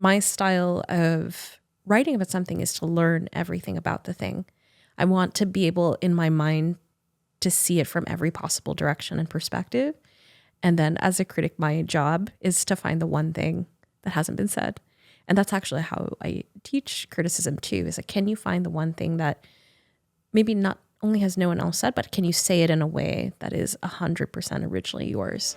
my style of writing about something is to learn everything about the thing. I want to be able in my mind to see it from every possible direction and perspective. And then as a critic, my job is to find the one thing that hasn't been said. And that's actually how I teach criticism too, is like, can you find the one thing that maybe not only has no one else said, but can you say it in a way that is 100% originally yours?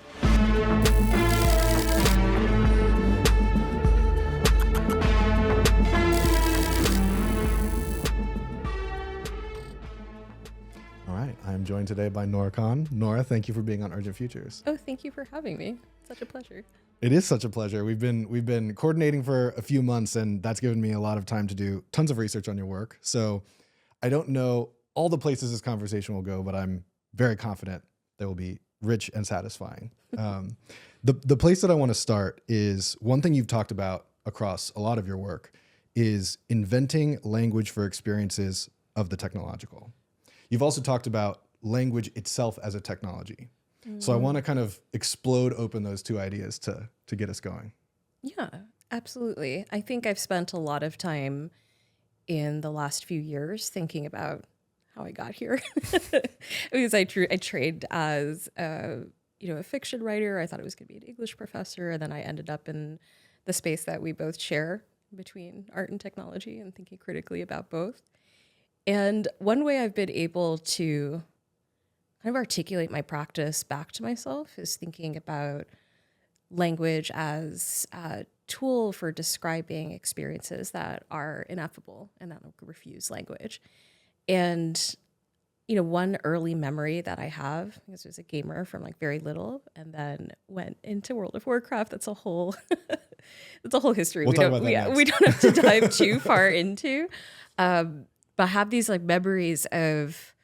All right, I'm joined today by Nora Khan. Nora, thank you for being on Urgent Futures. Oh, thank you for having me. Such a pleasure. It is such a pleasure. We've been coordinating for a few months, and that's given me a lot of time to do tons of research on your work. So I don't know all the places this conversation will go, but I'm very confident they will be rich and satisfying. The place that I want to start is one thing you've talked about across a lot of your work is inventing language for experiences of the technological. You've also talked about language itself as a technology. So I want to kind of explode open those two ideas to get us going. Yeah, absolutely. I think I've spent a lot of time in the last few years thinking about how I got here. Because I trained as a fiction writer. I thought I was going to be an English professor, and then I ended up in the space that we both share between art and technology and thinking critically about both. And one way I've been able to kind of articulate my practice back to myself is thinking about language as a tool for describing experiences that are ineffable and that refuse language. And, one early memory that I have, because I was a gamer from like very little and then went into World of Warcraft. That's a whole, that's a whole history. We don't have to dive too far into, but I have these like memories of,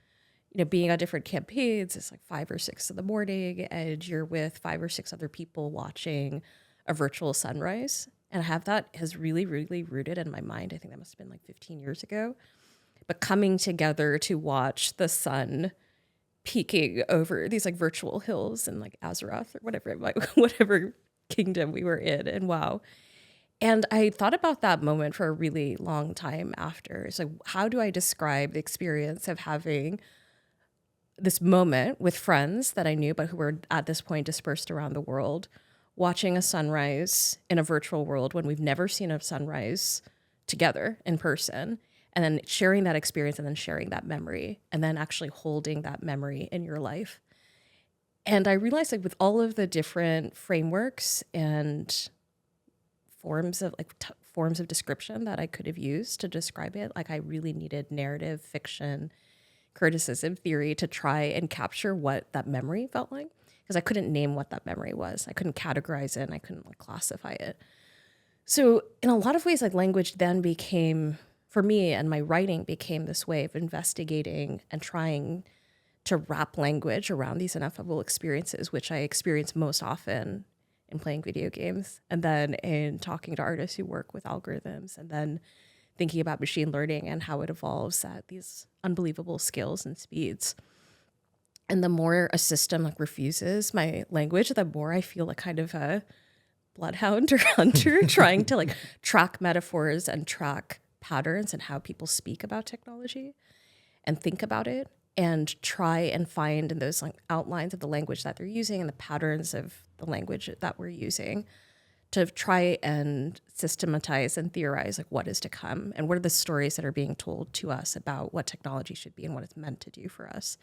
being on different campaigns. It's like 5 or 6 in the morning and you're with 5 or 6 other people watching a virtual sunrise. And that has really, really rooted in my mind. I think that must have been like 15 years ago. But coming together to watch the sun peeking over these like virtual hills in like Azeroth or whatever kingdom we were in. And wow. And I thought about that moment for a really long time after. It's like, how do I describe the experience of having this moment with friends that I knew, but who were at this point dispersed around the world, watching a sunrise in a virtual world when we've never seen a sunrise together in person, and then sharing that experience and then sharing that memory and then actually holding that memory in your life. And I realized like with all of the different frameworks and forms of description that I could have used to describe it, like I really needed narrative, fiction, criticism, theory to try and capture what that memory felt like, because I couldn't name what that memory was. I couldn't categorize it and I couldn't like classify it. So in a lot of ways, like language then became, for me, and my writing became this way of investigating and trying to wrap language around these ineffable experiences, which I experience most often in playing video games, and then in talking to artists who work with algorithms, and then thinking about machine learning and how it evolves at these unbelievable scales and speeds. And the more a system like refuses my language, the more I feel like kind of a bloodhound or hunter trying to like track metaphors and track patterns and how people speak about technology and think about it, and try and find in those like outlines of the language that they're using and the patterns of the language that we're using to try and systematize and theorize like what is to come and what are the stories that are being told to us about what technology should be and what it's meant to do for us.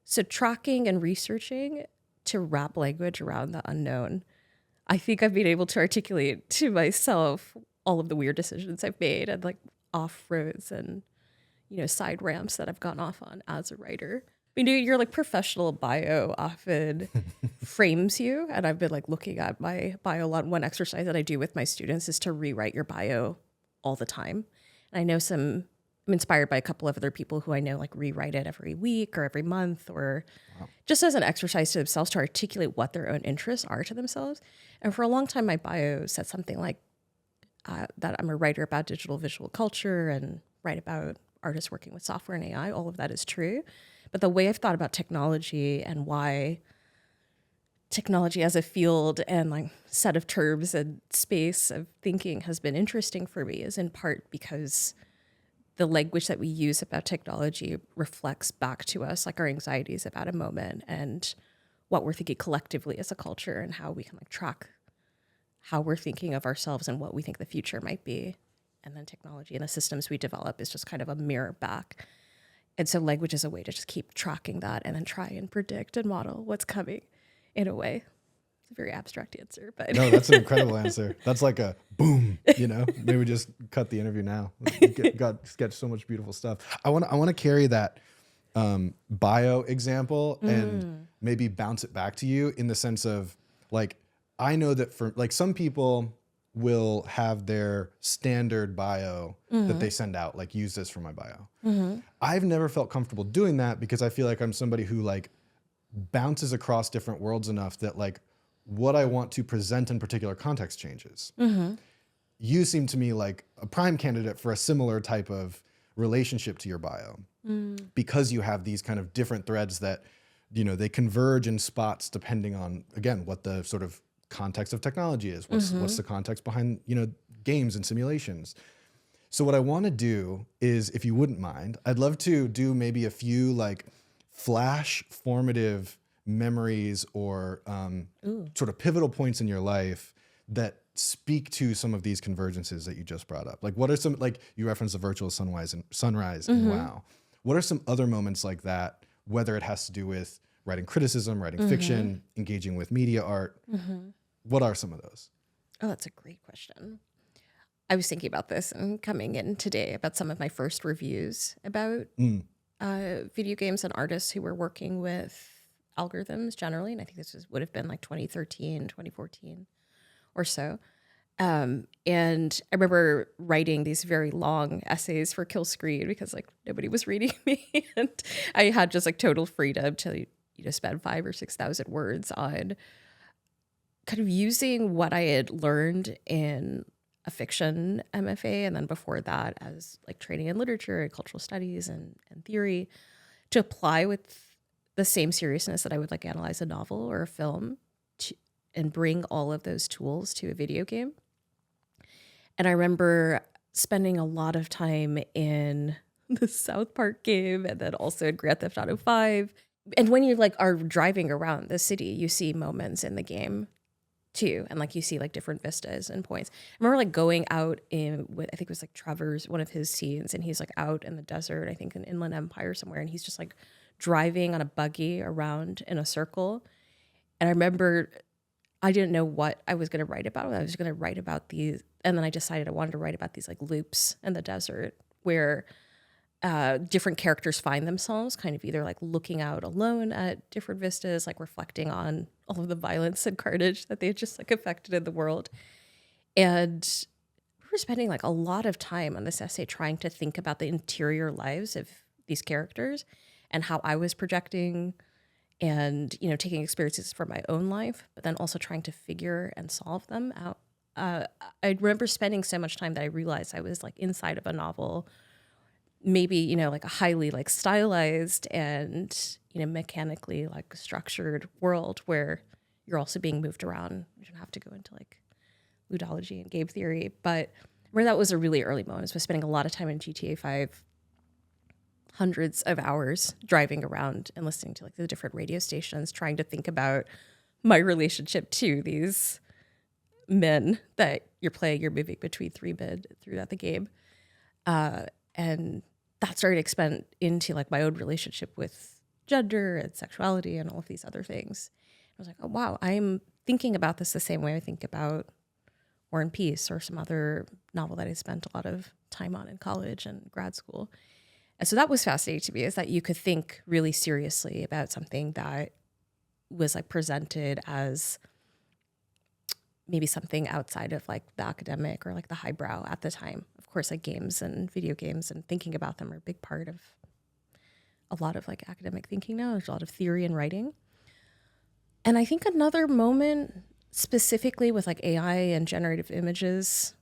So tracking and researching to wrap language around the unknown, I think I've been able to articulate to myself all of the weird decisions I've made and like off roads and, side ramps that I've gone off on as a writer. I mean, your like professional bio often frames you, and I've been like looking at my bio a lot. One exercise that I do with my students is to rewrite your bio all the time. And I know I'm inspired by a couple of other people who I know like rewrite it every week or every month, or just as an exercise to themselves to articulate what their own interests are to themselves. And for a long time, my bio said something like that I'm a writer about digital visual culture and write about artists working with software and AI. All of that is true. But the way I've thought about technology and why technology as a field and like set of terms and space of thinking has been interesting for me is in part because the language that we use about technology reflects back to us like our anxieties about a moment and what we're thinking collectively as a culture and how we can like track how we're thinking of ourselves and what we think the future might be. And then technology and the systems we develop is just kind of a mirror back. And so language is a way to just keep tracking that and then try and predict and model what's coming in a way. It's a very abstract answer, but No, that's an incredible answer. That's like a boom, you know, maybe we just cut the interview now. Got sketched so much beautiful stuff. I want to carry that bio example and maybe bounce it back to you in the sense of like, I know that for like some people will have their standard bio that they send out, like use this for my bio. I've never felt comfortable doing that because I feel like I'm somebody who like bounces across different worlds enough that like what I want to present in particular context changes. You seem to me like a prime candidate for a similar type of relationship to your bio because you have these kind of different threads that, you know, they converge in spots depending on, again, what the sort of context of technology is. What's the context behind, you know, games and simulations. So what I want to do is, if you wouldn't mind, I'd love to do maybe a few like flash formative memories or sort of pivotal points in your life that speak to some of these convergences that you just brought up. Like what are some, like you referenced the virtual sunrise and wow. What are some other moments like that, whether it has to do with writing criticism, writing fiction, engaging with media art? What are some of those? Oh, that's a great question. I was thinking about this and coming in today about some of my first reviews about video games and artists who were working with algorithms generally. And I think would have been like 2013, 2014 or so. And I remember writing these very long essays for Kill Screen because like nobody was reading me. And I had just like total freedom to, you know, spend 5,000 or 6,000 words on kind of using what I had learned in a fiction MFA, and then before that as like training in literature and cultural studies and theory, to apply with the same seriousness that I would like analyze a novel or a film and bring all of those tools to a video game. And I remember spending a lot of time in the South Park game and then also in Grand Theft Auto 5. And when you like are driving around the city, you see moments in the game too. And like you see like different vistas and points. I remember like going out in with, I think it was like Trevor's, one of his scenes, and he's like out in the desert, I think in Inland Empire somewhere. And he's just like driving on a buggy around in a circle. And I remember I didn't know what I was going to write about. I was going to write about these. And then I decided I wanted to write about these like loops in the desert where different characters find themselves kind of either like looking out alone at different vistas, like reflecting on all of the violence and carnage that they had just like affected in the world. And we were spending like a lot of time on this essay trying to think about the interior lives of these characters and how I was projecting and, you know, taking experiences from my own life, but then also trying to figure and solve them out. I remember spending so much time that I realized I was like inside of a novel, maybe, you know, like a highly like stylized and, you know, mechanically like structured world where you're also being moved around. You don't have to go into like ludology and game theory, but where that was a really early moment. I was spending a lot of time in GTA 5, hundreds of hours driving around and listening to like the different radio stations, trying to think about my relationship to these men that you're moving between three men throughout the game. And that started to expand into like my own relationship with gender and sexuality and all of these other things. I was like, oh, wow, I'm thinking about this the same way I think about War and Peace or some other novel that I spent a lot of time on in college and grad school. And so that was fascinating to me, is that you could think really seriously about something that was like presented as maybe something outside of like the academic or like the highbrow at the time. Of course, like games and video games and thinking about them are a big part of a lot of like academic thinking now. There's a lot of theory and writing. And I think another moment specifically with like AI and generative images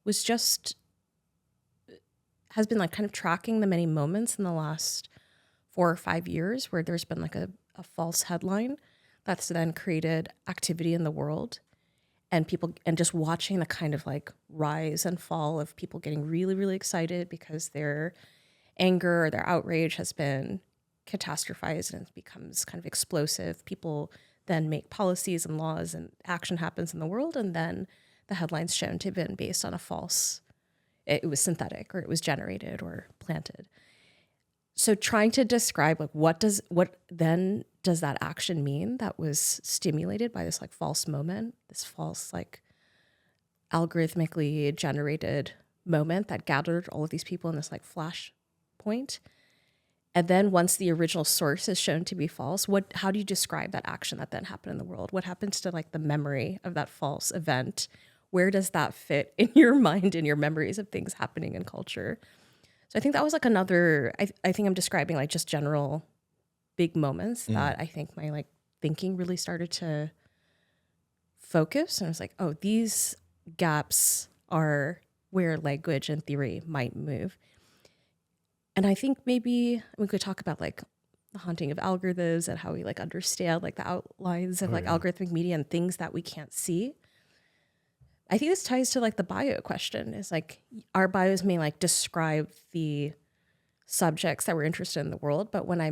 was just, has been like kind of tracking the many moments in the last 4 or 5 years where there's been like a false headline that's then created activity in the world, and people, and just watching the kind of like rise and fall of people getting really, really excited because their anger or their outrage has been catastrophized and it becomes kind of explosive. People then make policies and laws and action happens in the world, and then the headline's shown to have been based on a false, it was synthetic or it was generated or planted. So trying to describe like what then does that action mean that was stimulated by this like false moment, this false like algorithmically generated moment that gathered all of these people in this like flash point. And then once the original source is shown to be false, how do you describe that action that then happened in the world? What happens to like the memory of that false event? Where does that fit in your mind, in your memories of things happening in culture? So I think that was like another, I think I'm describing like just general big moments that I think my like thinking really started to focus. And I was like, oh, these gaps are where language and theory might move. And I think maybe we could talk about like the haunting of algorithms and how we like understand like the outlines of algorithmic media and things that we can't see. I think this ties to like the bio question, is like our bios may like describe the subjects that we're interested in the world, but when I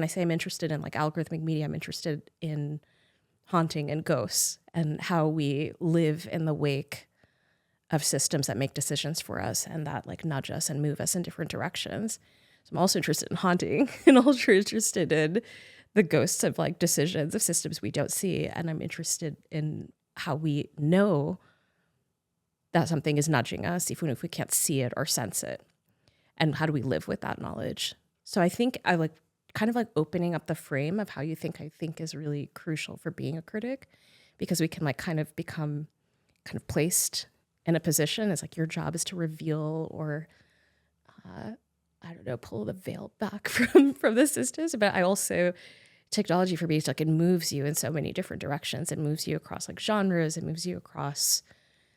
say I'm interested in like algorithmic media, I'm interested in haunting and ghosts and how we live in the wake of systems that make decisions for us and that like nudge us and move us in different directions. So I'm also interested in haunting and also interested in the ghosts of like decisions of systems we don't see. And I'm interested in how we know that something is nudging us, even if we can't see it or sense it. And how do we live with that knowledge? So I think I like kind of like opening up the frame of how you think I think is really crucial for being a critic, because we can like kind of become kind of placed in a position. It's like your job is to reveal or I don't know, pull the veil back from the systems. But I also, technology for me is like it moves you in so many different directions. It moves you across like genres. It moves you across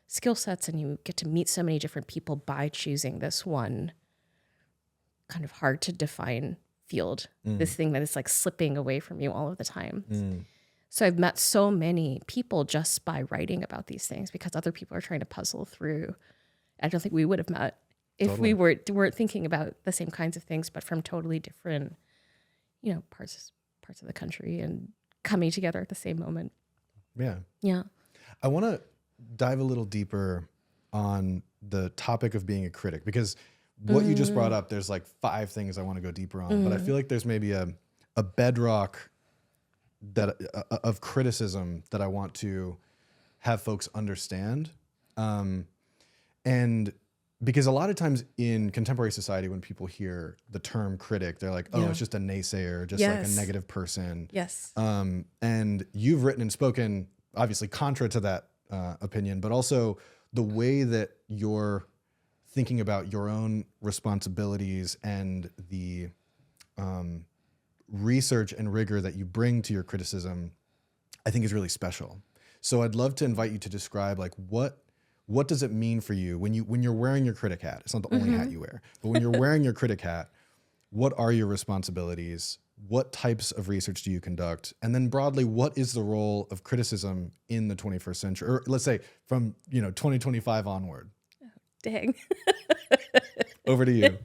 skill sets, and you get to meet so many different people by choosing this one kind of hard to define field, this thing that is like slipping away from you all of the time. So I've met so many people just by writing about these things because other people are trying to puzzle through. I don't think we would have met if we weren't thinking about the same kinds of things, but from totally different, you know, parts of the country and coming together at the same moment. Yeah. I want to dive a little deeper on the topic of being a critic, because what you just brought up, there's like 5 things I want to go deeper on, but I feel like there's maybe a bedrock that of criticism that I want to have folks understand. And because a lot of times in contemporary society, when people hear the term critic, they're like, oh, it's just a naysayer, just like a negative person. Yes. And you've written and spoken, obviously, contra to that opinion, but also the way that you're thinking about your own responsibilities and the research and rigor that you bring to your criticism, I think is really special. So I'd love to invite you to describe like what does it mean for you when you're wearing your critic hat? It's not the only hat you wear, but when you're wearing your critic hat, what are your responsibilities? What types of research do you conduct? And then broadly, what is the role of criticism in the 21st century? Or let's say from 2025 onward. Dang. Over to you.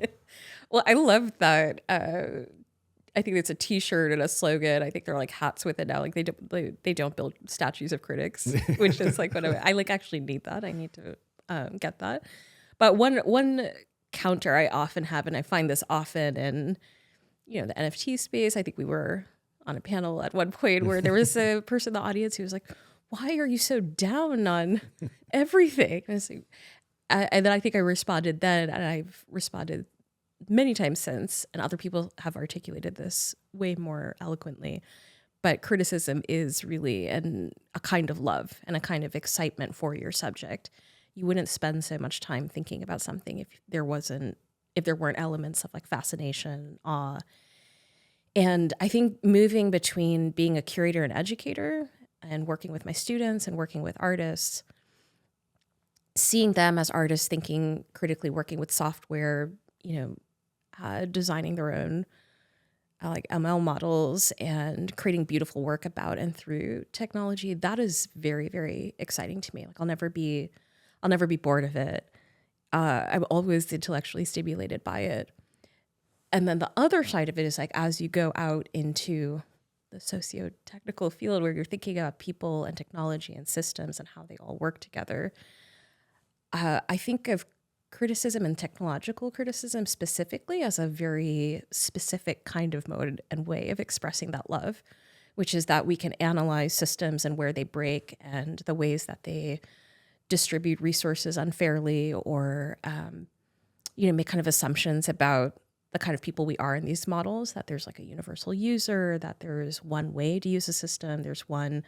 Well, I love that. I think it's a T-shirt and a slogan. I think they're like hats with it now. Like they don't build statues of critics, which is like what I like. Actually need that. I need to get that. But one counter I often have, and I find this often in the NFT space. I think we were on a panel at one point where there was a person in the audience who was like, "Why are you so down on everything?" And then I think I responded then, and I've responded many times since, and other people have articulated this way more eloquently. But criticism is really a kind of love and a kind of excitement for your subject. You wouldn't spend so much time thinking about something if there weren't elements of like fascination, awe. And I think moving between being a curator and educator and working with my students and working with artists, seeing them as artists thinking critically, working with software, designing their own like ML models and creating beautiful work about and through technology, that is very, very exciting to me. Like I'll never be bored of it. I'm always intellectually stimulated by it. And then the other side of it is like, as you go out into the socio-technical field where you're thinking about people and technology and systems and how they all work together, I think of criticism and technological criticism specifically as a very specific kind of mode and way of expressing that love, which is that we can analyze systems and where they break and the ways that they distribute resources unfairly or, make kind of assumptions about the kind of people we are in these models, that there's like a universal user, that there's one way to use a system, there's one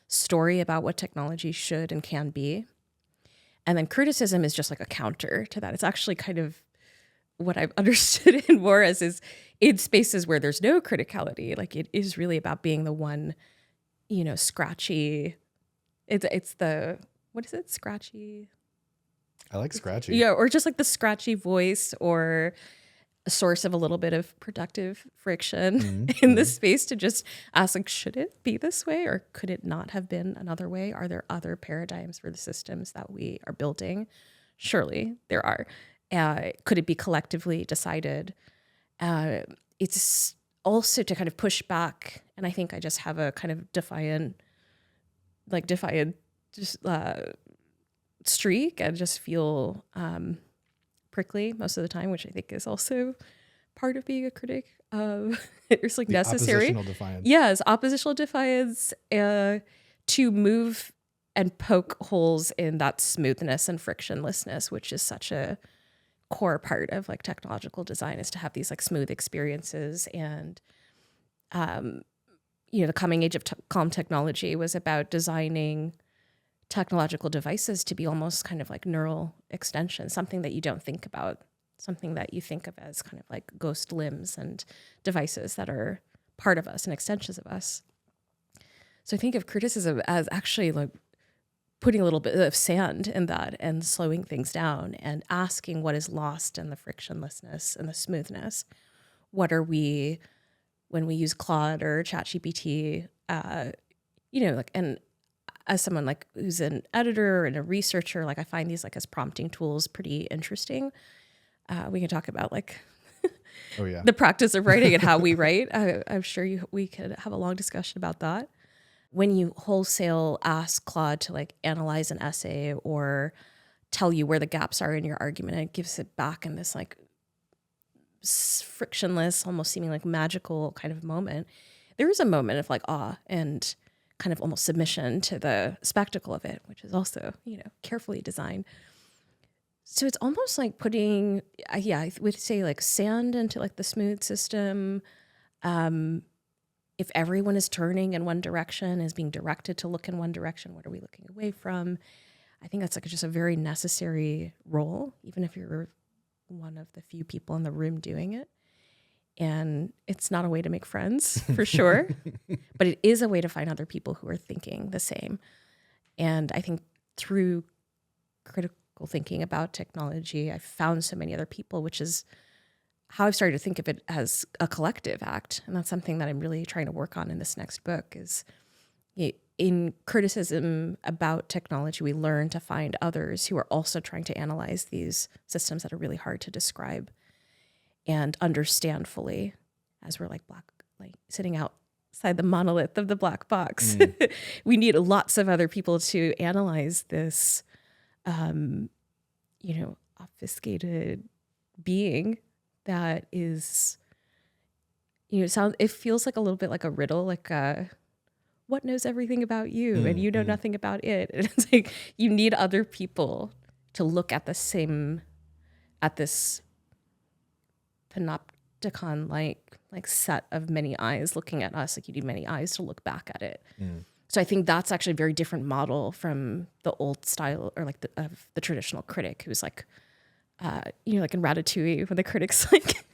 story about what technology should and can be. And then criticism is just like a counter to that. It's actually kind of what I've understood it more as is in spaces where there's no criticality. Like it is really about being the one, scratchy. It's the, what is it? Scratchy. I like scratchy. Yeah. Or just like the scratchy voice or a source of a little bit of productive friction in this space to just ask, like, should it be this way or could it not have been another way? Are there other paradigms for the systems that we are building? Surely there are. Could it be collectively decided? It's also to kind of push back. And I think I just have a kind of defiant streak and just feel prickly most of the time, which I think is also part of being a critic. It's like the necessary. Oppositional defiance. Yes, oppositional defiance to move and poke holes in that smoothness and frictionlessness, which is such a core part of like technological design, is to have these like smooth experiences. And the coming age of calm technology was about designing technological devices to be almost kind of like neural extensions, something that you don't think about, something that you think of as kind of like ghost limbs and devices that are part of us and extensions of us. So I think of criticism as actually like putting a little bit of sand in that and slowing things down and asking what is lost in the frictionlessness and the smoothness. What are we, when we use Claude or ChatGPT, and as someone like who's an editor and a researcher, like I find these like as prompting tools pretty interesting. We can talk about like the practice of writing and how we write. I'm sure we could have a long discussion about that. When you wholesale ask Claude to like analyze an essay or tell you where the gaps are in your argument, it gives it back in this like frictionless, almost seeming like magical kind of moment. There is a moment of like awe and kind of almost submission to the spectacle of it, which is also, carefully designed. So it's almost like putting, I would say like sand into like the smooth system. If everyone is turning in one direction, is being directed to look in one direction, what are we looking away from? I think that's like just a very necessary role, even if you're one of the few people in the room doing it. And it's not a way to make friends for sure, but it is a way to find other people who are thinking the same. And I think through critical thinking about technology, I've found so many other people, which is how I've started to think of it as a collective act. And that's something that I'm really trying to work on in this next book is in criticism about technology, we learn to find others who are also trying to analyze these systems that are really hard to describe and understand fully, as we're like sitting outside the monolith of the black box. We need lots of other people to analyze this, obfuscated being that is, it feels like a little bit like a riddle, like what knows everything about you and you know nothing about it. And it's like you need other people to look at this panopticon like set of many eyes looking at us. Like you need many eyes to look back at it. So I think that's actually a very different model from the old style or like of the traditional critic who's like, like in Ratatouille when the critic's like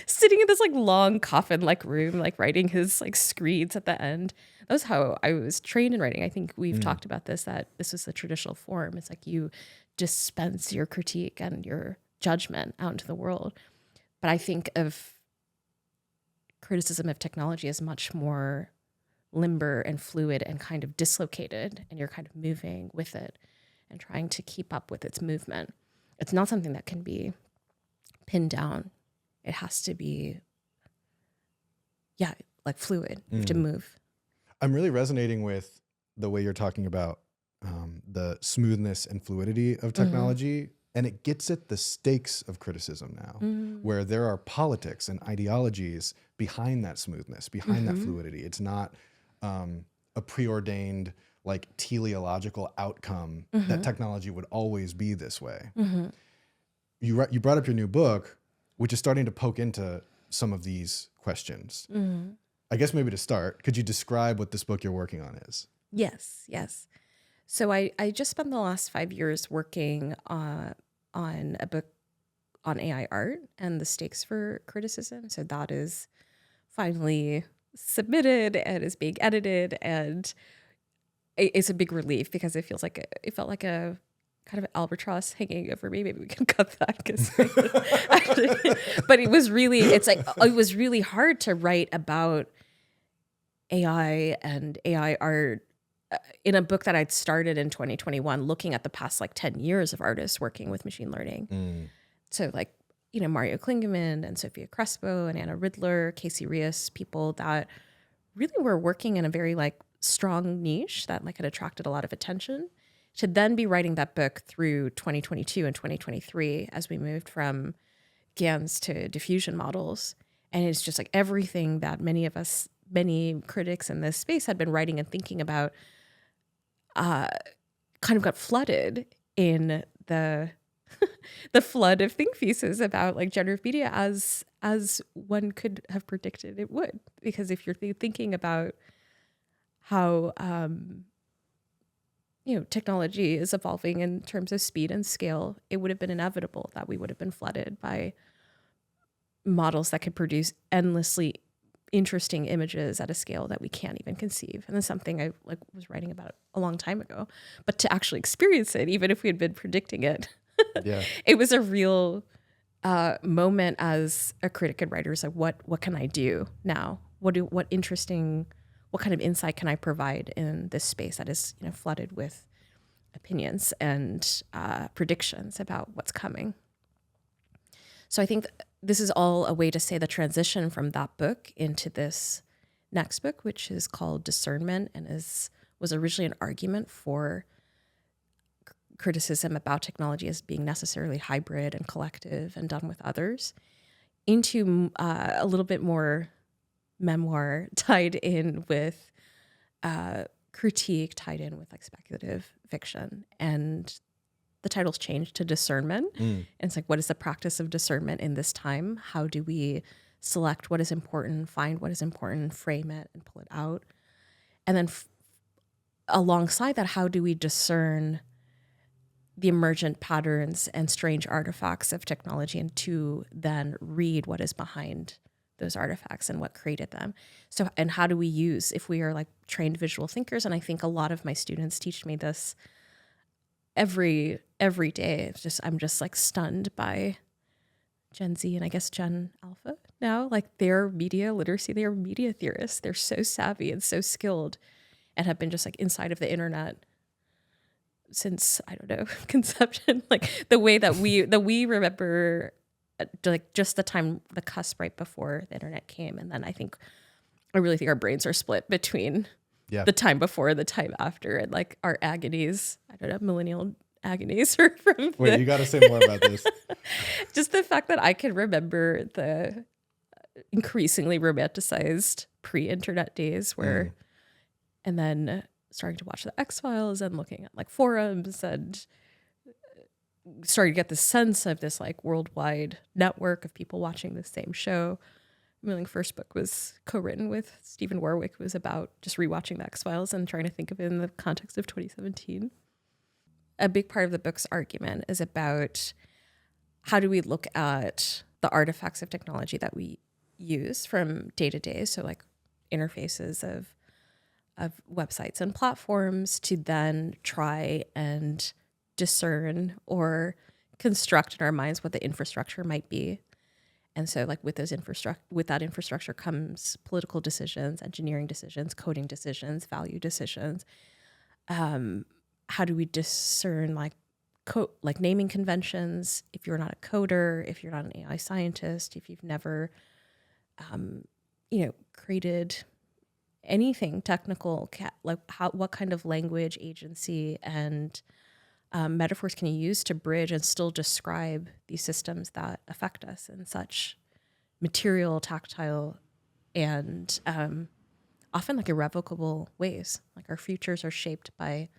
sitting in this like long coffin like room, like writing his like screeds at the end. That was how I was trained in writing. I think we've talked about this, that this is the traditional form. It's like you dispense your critique and your judgment out into the world. But I think of criticism of technology is much more limber and fluid and kind of dislocated, and you're kind of moving with it and trying to keep up with its movement. It's not something that can be pinned down. It has to be, like fluid. You have to move. I'm really resonating with the way you're talking about the smoothness and fluidity of technology. And it gets at the stakes of criticism now, where there are politics and ideologies behind that smoothness, behind that fluidity. It's not a preordained, like teleological outcome that technology would always be this way. You brought up your new book, which is starting to poke into some of these questions. I guess maybe to start, could you describe what this book you're working on is? Yes. So I just spent the last 5 years working on a book on AI art and the stakes for criticism. So that is finally submitted and is being edited, and it's a big relief because it felt like a kind of albatross hanging over me. Maybe we can cut that, but it was really hard to write about AI and AI art in a book that I'd started in 2021, looking at the past 10 years of artists working with machine learning. So Mario Klingemann and Sophia Crespo and Anna Ridler, Casey Rios, people that really were working in a very strong niche that had attracted a lot of attention, to then be writing that book through 2022 and 2023 as we moved from GANs to diffusion models. And it's just everything that many critics in this space had been writing and thinking about kind of got flooded in the the flood of think pieces about generative media as one could have predicted it would. Because if you're thinking about how technology is evolving in terms of speed and scale, it would have been inevitable that we would have been flooded by models that could produce endlessly interesting images at a scale that we can't even conceive. And that's something I was writing about a long time ago. But to actually experience it, even if we had been predicting it, it was a real moment as a critic and writer. So what can I do now? What kind of insight can I provide in this space that is flooded with opinions and predictions about what's coming? So I think this is all a way to say the transition from that book into this next book, which is called Discernment, and was originally an argument for criticism about technology as being necessarily hybrid and collective and done with others, into a little bit more memoir tied in with critique, tied in with speculative fiction. And the title's changed to Discernment. And it's what is the practice of discernment in this time? How do we select what is important, find what is important, frame it, and pull it out? And then alongside that, how do we discern the emergent patterns and strange artifacts of technology, and to then read what is behind those artifacts and what created them? So, and how do we use, if we are trained visual thinkers, and I think a lot of my students teach me this every day. I'm just stunned by Gen Z and I guess Gen Alpha now, their media literacy. They are media theorists. They're so savvy and so skilled, and have been just inside of the internet since, I don't know, conception. The way that we remember just the cusp right before the internet came. And then I really think our brains are split between the time before and the time after, and our agonies, I don't know, millennial agonies are from Wait, you got to say more about this. Just the fact that I can remember the increasingly romanticized pre-internet days where, and then starting to watch the X-Files and looking at forums and starting to get the sense of this worldwide network of people watching the same show. My first book was co-written with Steven Warwick. It was about just rewatching the X-Files and trying to think of it in the context of 2017. A big part of the book's argument is about how do we look at the artifacts of technology that we use from day to day, so interfaces of websites and platforms, to then try and discern or construct in our minds what the infrastructure might be, And so like with that infrastructure comes political decisions, engineering decisions, coding decisions, value decisions. How do we discern like naming conventions? If you're not a coder, if you're not an AI scientist, if you've never, created anything technical, what kind of language, agency, and metaphors can you use to bridge and still describe these systems that affect us in such material, tactile, and often like irrevocable ways? Like our futures are shaped by,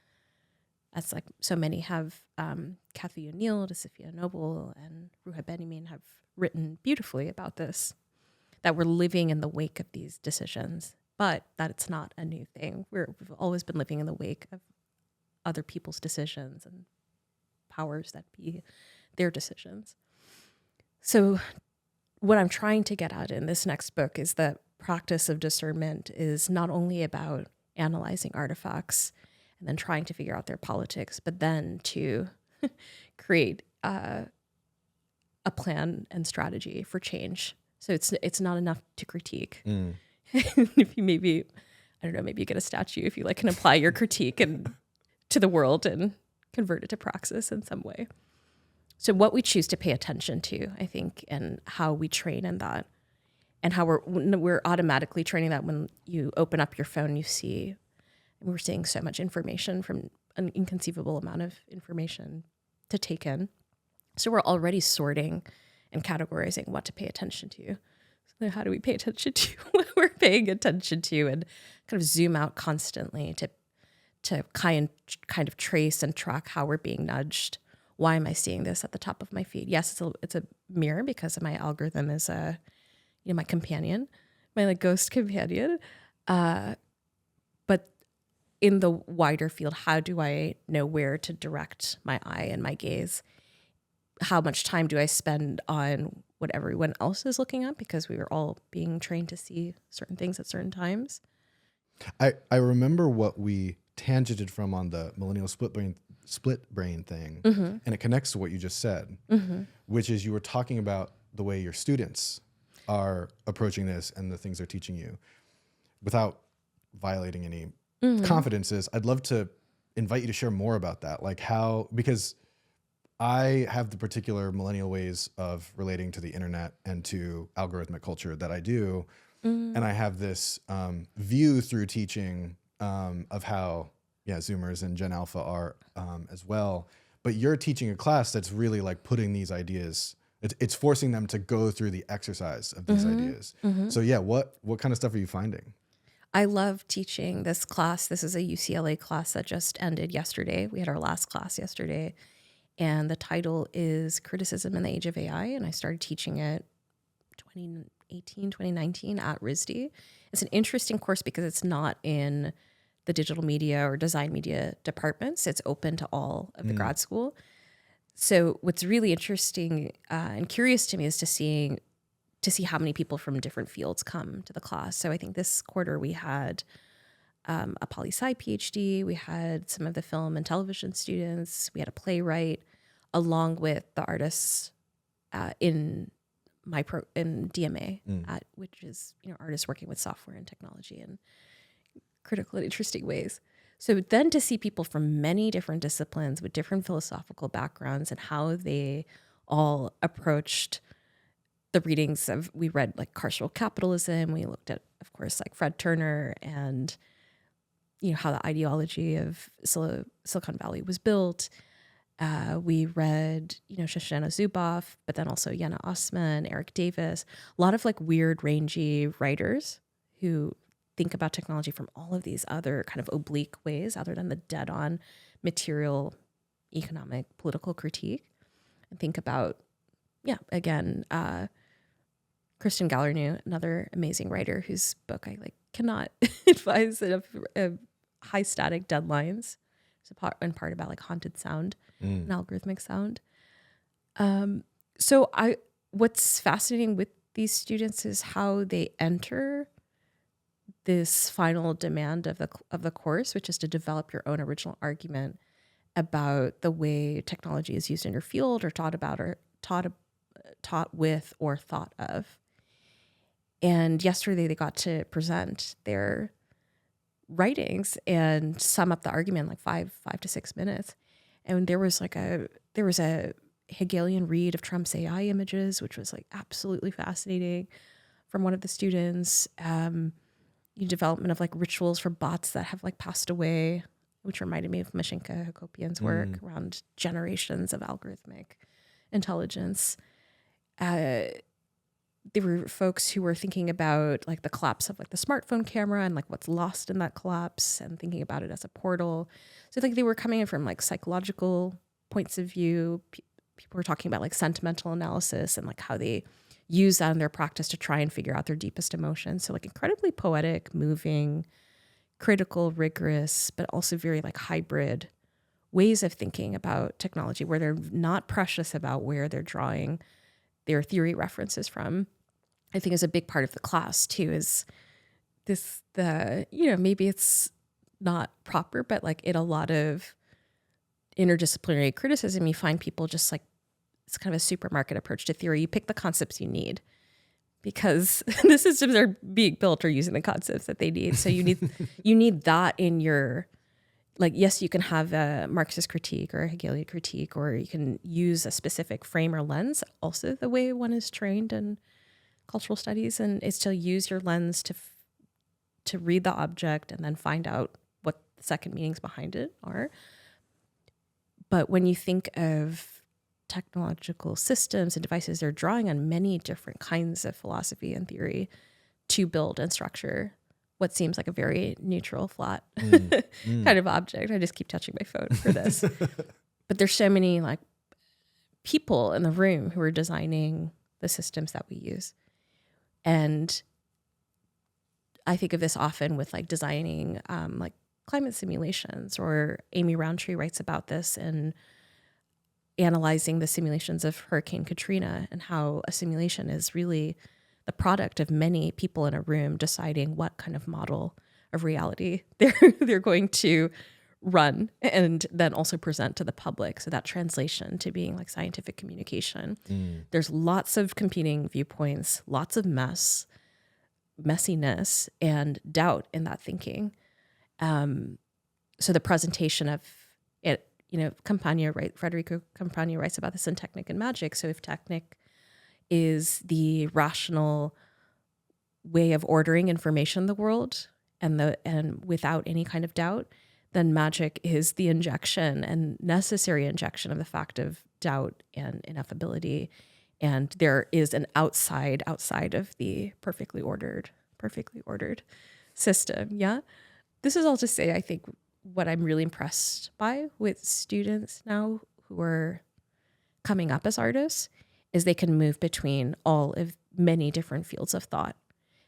as like so many have, Kathy O'Neill, Sophia Noble, and Ruha Benjamin have written beautifully about this, that we're living in the wake of these decisions, but that it's not a new thing. We've always been living in the wake of other people's decisions and powers that be their decisions. So what I'm trying to get at in this next book is that practice of discernment is not only about analyzing artifacts and then trying to figure out their politics, but then to create a plan and strategy for change. So it's not enough to critique. If you maybe you get a statue if you like can apply your critique and to the world and convert it to praxis in some way. So what we choose to pay attention to, I think, and how we train in that, and how we're automatically training that when you open up your phone, you see, and we're seeing so much information, from an inconceivable amount of information to take in. So we're already sorting and categorizing what to pay attention to. So how do we pay attention to what we're paying attention to, and kind of zoom out constantly to kind of trace and track how we're being nudged? Why am I seeing this at the top of my feed? Yes, it's a mirror because my algorithm is my companion, my like ghost companion. But in the wider field, how do I know where to direct my eye and my gaze? How much time do I spend on what everyone else is looking at, because we were all being trained to see certain things at certain times? I remember what we tangented from on the millennial split brain thing, and it connects to what you just said, which is you were talking about the way your students are approaching this and the things they're teaching you. Without violating any confidences, I'd love to invite you to share more about that, like how, because I have the particular millennial ways of relating to the internet and to algorithmic culture that I do. And I have this view through teaching of how, Zoomers and Gen Alpha are as well. But you're teaching a class that's really like putting these ideas, it's forcing them to go through the exercise of these ideas. So what kind of stuff are you finding? I love teaching this class. This is a UCLA class that just ended yesterday. We had our last class yesterday. And the title is Criticism in the Age of AI. And I started teaching it 2018, 2019 at RISD. It's an interesting course because it's not in the digital media or design media departments. It's open to all of the grad school. So what's really interesting and curious to me is to see how many people from different fields come to the class. So I think this quarter we had a poli-sci PhD, we had some of the film and television students, we had a playwright, along with the artists in DMA, which is artists working with software and technology in critical and interesting ways. So then to see people from many different disciplines with different philosophical backgrounds and how they all approached the readings of, we read like Carceral Capitalism, we looked at, of course, like Fred Turner and how the ideology of Silicon Valley was built. We read, Shoshana Zuboff, but then also Jana Osman, Eric Davis, a lot of like weird, rangy writers who think about technology from all of these other kind of oblique ways other than the dead-on material, economic, political critique. And think about, Kristen Gallernew, another amazing writer whose book I cannot advise enough. High Static Deadlines. It's in part about like haunted sound and algorithmic sound. So what's fascinating with these students is how they enter this final demand of the course, which is to develop your own original argument about the way technology is used in your field or taught taught with or thought of. And yesterday they got to present their writings and sum up the argument in like 5 to 6 minutes. And there was a Hegelian read of Trump's AI images, which was like absolutely fascinating from one of the students. Development of like rituals for bots that have like passed away, which reminded me of Mashinka Hakopian's work around generations of algorithmic intelligence. There were folks who were thinking about like the collapse of like the smartphone camera and like what's lost in that collapse and thinking about it as a portal. So like they were coming in from like psychological points of view. People were talking about like sentimental analysis and like how they use that in their practice to try and figure out their deepest emotions. So like incredibly poetic, moving, critical, rigorous, but also very like hybrid ways of thinking about technology where they're not precious about where they're drawing their theory references from. I think is a big part of the class too, is maybe it's not proper, but like in a lot of interdisciplinary criticism, you find people just like, it's kind of a supermarket approach to theory. You pick the concepts you need because the systems are being built or using the concepts that they need. So you need that in your, like, yes, you can have a Marxist critique or a Hegelian critique, or you can use a specific frame or lens. Also the way one is trained in cultural studies, and is to use your lens to read the object and then find out what the second meanings behind it are. But when you think of technological systems and devices, they're drawing on many different kinds of philosophy and theory to build and structure what seems like a very neutral, flat kind of object. I just keep touching my phone for this. But there's so many like people in the room who are designing the systems that we use. And I think of this often with like designing like climate simulations, or Amy Roundtree writes about this and analyzing the simulations of Hurricane Katrina, and how a simulation is really the product of many people in a room deciding what kind of model of reality they're going to run and then also present to the public. So that translation to being like scientific communication. There's lots of competing viewpoints, lots of messiness and doubt in that thinking. So the presentation of it, Federico Campagna writes about this in Technic and Magic. So if Technic is the rational way of ordering information in the world and without any kind of doubt, then magic is the injection and necessary injection of the fact of doubt and ineffability. And there is an outside of the perfectly ordered system. Yeah. This is all to say, I think what I'm really impressed by with students now who are coming up as artists is they can move between all of many different fields of thought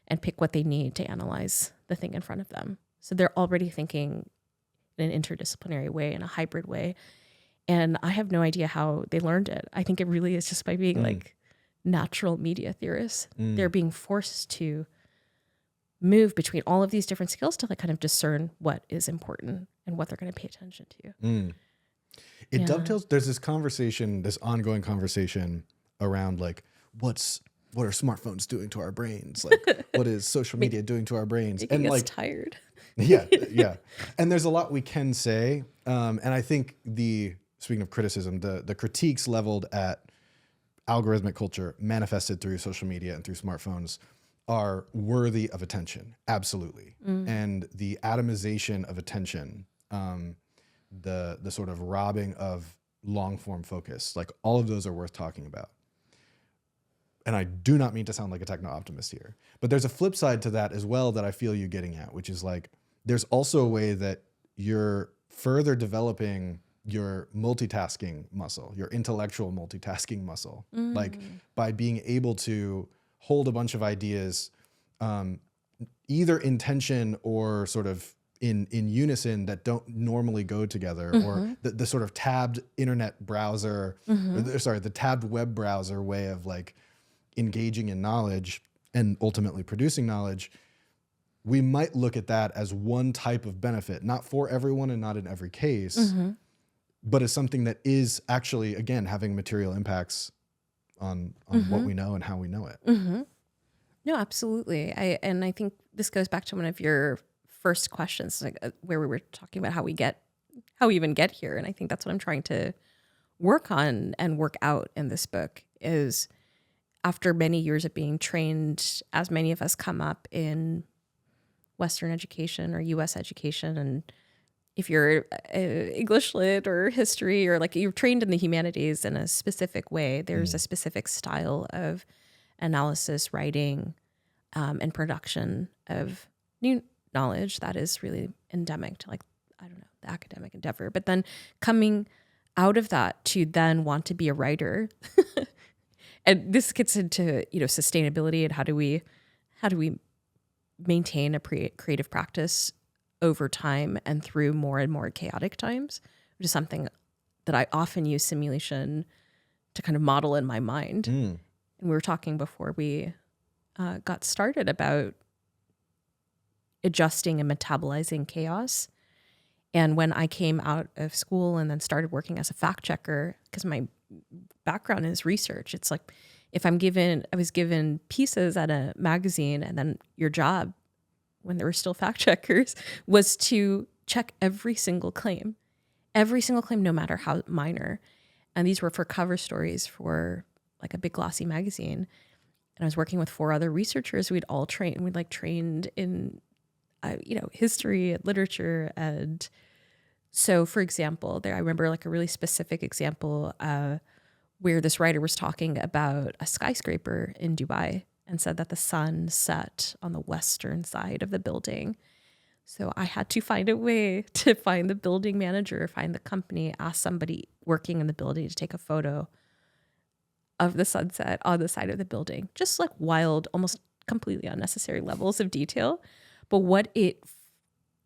and pick what they need to analyze the thing in front of them. So they're already thinking in an interdisciplinary way, in a hybrid way. And I have no idea how they learned it. I think it really is just by being like natural media theorists. They're being forced to move between all of these different skills to like kind of discern what is important and what they're going to pay attention to. It dovetails. There's this conversation, this ongoing conversation around like, what are smartphones doing to our brains? Like, what is social media doing to our brains? Making us like tired. Yeah. And there's a lot we can say. And I think speaking of criticism, the critiques leveled at algorithmic culture manifested through social media and through smartphones are worthy of attention. Absolutely. And the atomization of attention, the sort of robbing of long form focus, like all of those are worth talking about. And I do not mean to sound like a techno-optimist here, but there's a flip side to that as well that I feel you getting at, which is like, there's also a way that you're further developing your multitasking muscle, your intellectual multitasking muscle, like by being able to hold a bunch of ideas, either in tension or sort of in unison that don't normally go together, or the sort of tabbed internet browser, the tabbed web browser way of like engaging in knowledge and ultimately producing knowledge. We might look at that as one type of benefit, not for everyone and not in every case, but as something that is actually, again, having material impacts on what we know and how we know it. No, absolutely. I think this goes back to one of your first questions, like where we were talking about how we even get here. And I think that's what I'm trying to work on and work out in this book is after many years of being trained, as many of us come up in Western education or US education. And if you're English lit or history or like you're trained in the humanities in a specific way, there's a specific style of analysis, writing, and production of new knowledge that is really endemic to like, I don't know, the academic endeavor. But then coming out of that to then want to be a writer, and this gets into, you know, sustainability and how do we maintain a creative practice over time and through more and more chaotic times, which is something that I often use simulation to kind of model in my mind. And we were talking before we got started about adjusting and metabolizing chaos. And when I came out of school and then started working as a fact checker, because my background is research, it's like if I was given pieces at a magazine, and then your job when there were still fact checkers was to check every single claim, no matter how minor. And these were for cover stories for like a big glossy magazine. And I was working with 4 other researchers. We'd trained in, history and literature. And so, for example, I remember like a really specific example where this writer was talking about a skyscraper in Dubai and said that the sun set on the western side of the building. So I had to find a way to find the building manager, find the company, ask somebody working in the building to take a photo of the sunset on the side of the building. Just like wild, almost completely unnecessary levels of detail. But what it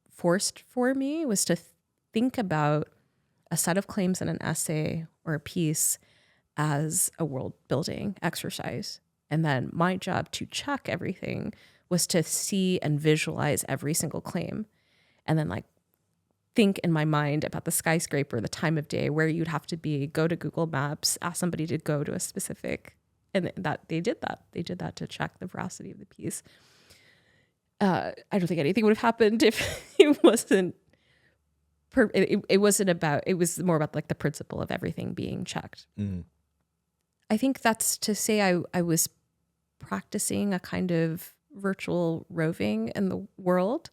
forced for me was to think about a set of claims in an essay or a piece as a world building exercise. And then my job to check everything was to see and visualize every single claim. And then like think in my mind about the skyscraper, the time of day, where you'd have to be, go to Google Maps, ask somebody to go to a specific, and that they did that. They did that to check the veracity of the piece. I don't think anything would have happened if it wasn't, it was more about like the principle of everything being checked. I think that's to say I was practicing a kind of virtual roving in the world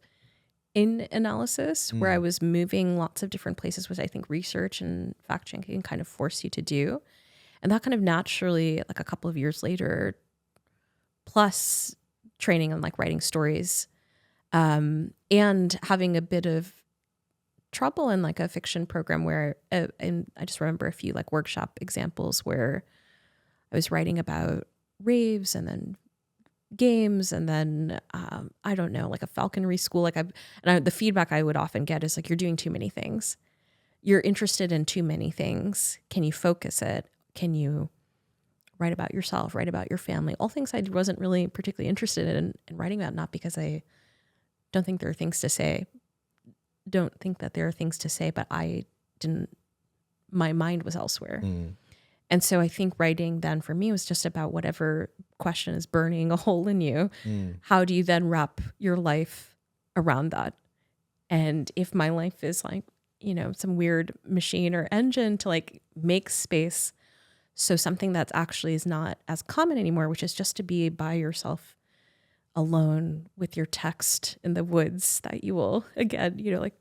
in analysis where I was moving lots of different places, which I think research and fact checking kind of force you to do. And that kind of naturally, like a couple of years later, plus training on like writing stories and having a bit of trouble in like a fiction program where, and I just remember a few like workshop examples where I was writing about raves and then games and then I don't know, like a falconry school. Like the feedback I would often get is like, you're doing too many things. You're interested in too many things. Can you focus it? Can you write about yourself, write about your family? All things I wasn't really particularly interested in writing about, not because I don't think there are things to say. Don't think that there are things to say, but my mind was elsewhere. And so I think writing then for me was just about whatever question is burning a hole in you. How do you then wrap your life around that? And if my life is like, some weird machine or engine to like make space, so something that's actually is not as common anymore, which is just to be by yourself alone with your text in the woods that you will, again, like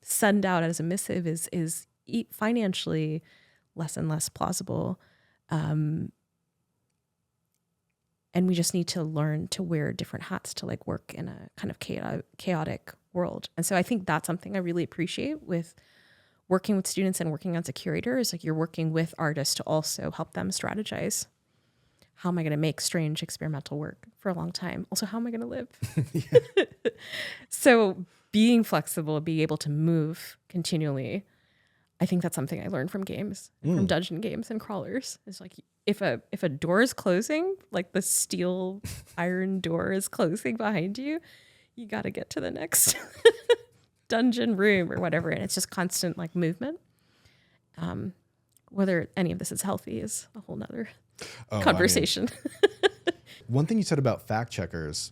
send out as a missive is financially less and less plausible. And we just need to learn to wear different hats to like work in a kind of chaotic world. And so I think that's something I really appreciate with working with students and working as a curator is like you're working with artists to also help them strategize. How am I going to make strange experimental work for a long time? Also, how am I going to live? So being flexible, being able to move continually, I think that's something I learned from games, from dungeon games and crawlers. It's like if a door is closing, like the steel iron door is closing behind you, you got to get to the next dungeon room or whatever. And it's just constant like movement. Whether any of this is healthy is a whole nother conversation. One thing you said about fact checkers,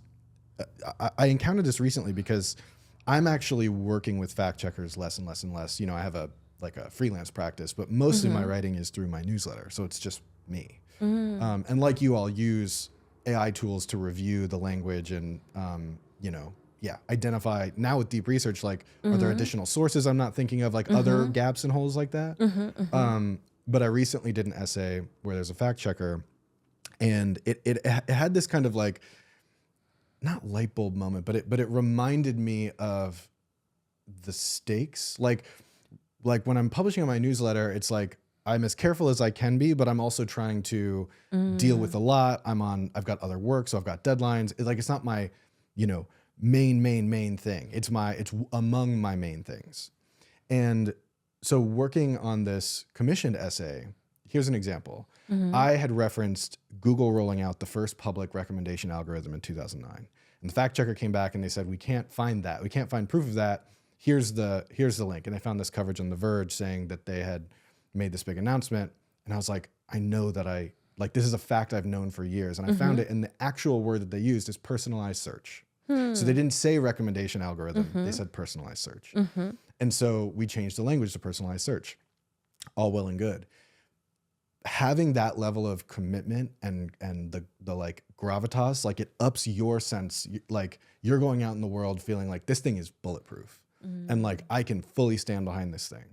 I encountered this recently because I'm actually working with fact checkers less and less and less. I have a freelance practice, but most of my writing is through my newsletter. So it's just me. And like you, I'll use AI tools to review the language and, identify now with deep research, like, are there additional sources I'm not thinking of, like other gaps and holes like that? But I recently did an essay where there's a fact checker, and it had this kind of like, not light bulb moment, but it reminded me of the stakes. Like when I'm publishing on my newsletter, it's like, I'm as careful as I can be, but I'm also trying to deal with a lot. I've got other work, so I've got deadlines. It's not my, main thing. It's among my main things. And so working on this commissioned essay, here's an example. I had referenced Google rolling out the first public recommendation algorithm in 2009. And the fact checker came back and they said, we can't find that. We can't find proof of that. Here's the link. And they found this coverage on The Verge saying that they had made this big announcement. And I was like, I know that this is a fact I've known for years. And I found it, and the actual word that they used is personalized search. So they didn't say recommendation algorithm. They said personalized search. And so we changed the language to personalized search. All well and good. Having that level of commitment and the like gravitas, like it ups your sense, like you're going out in the world feeling like this thing is bulletproof. And like, I can fully stand behind this thing.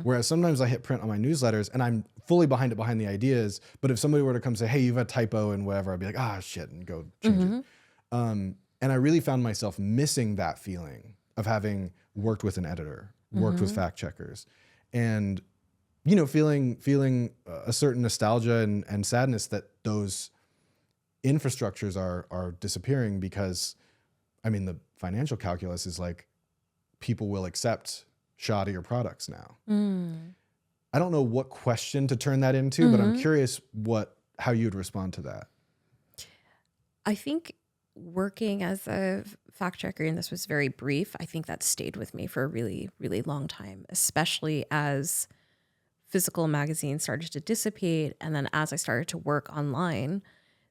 Whereas sometimes I hit print on my newsletters and I'm fully behind the ideas. But if somebody were to come say, hey, you've a typo and whatever, I'd be like, shit, and go change it. And I really found myself missing that feeling of having worked with an editor, worked with fact checkers, and, feeling a certain nostalgia and sadness that those infrastructures are disappearing because, the financial calculus is like, people will accept shoddier products now. I don't know what question to turn that into, but I'm curious how you'd respond to that. I think working as a fact checker, and this was very brief, I think that stayed with me for a really, really long time, especially as physical magazines started to dissipate. And then as I started to work online,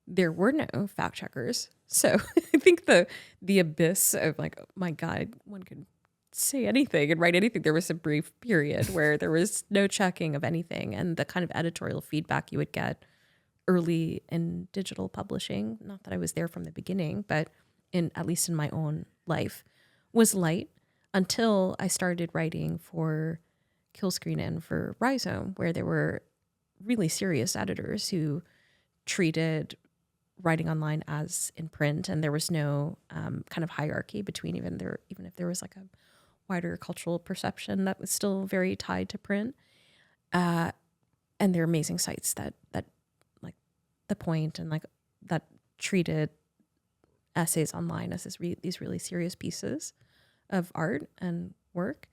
there were no fact checkers. So I think the abyss of like, oh my God, one could say anything and write anything. There was a brief period where there was no checking of anything, and the kind of editorial feedback you would get early in digital publishing, not that I was there from the beginning, but at least in my own life, was light until I started writing for Killscreen and for Rhizome, where there were really serious editors who treated writing online as in print, and there was no kind of hierarchy between even if there was like a wider cultural perception that was still very tied to print. And there are amazing sites that like The Point and like that treated essays online as these really serious pieces of art and work.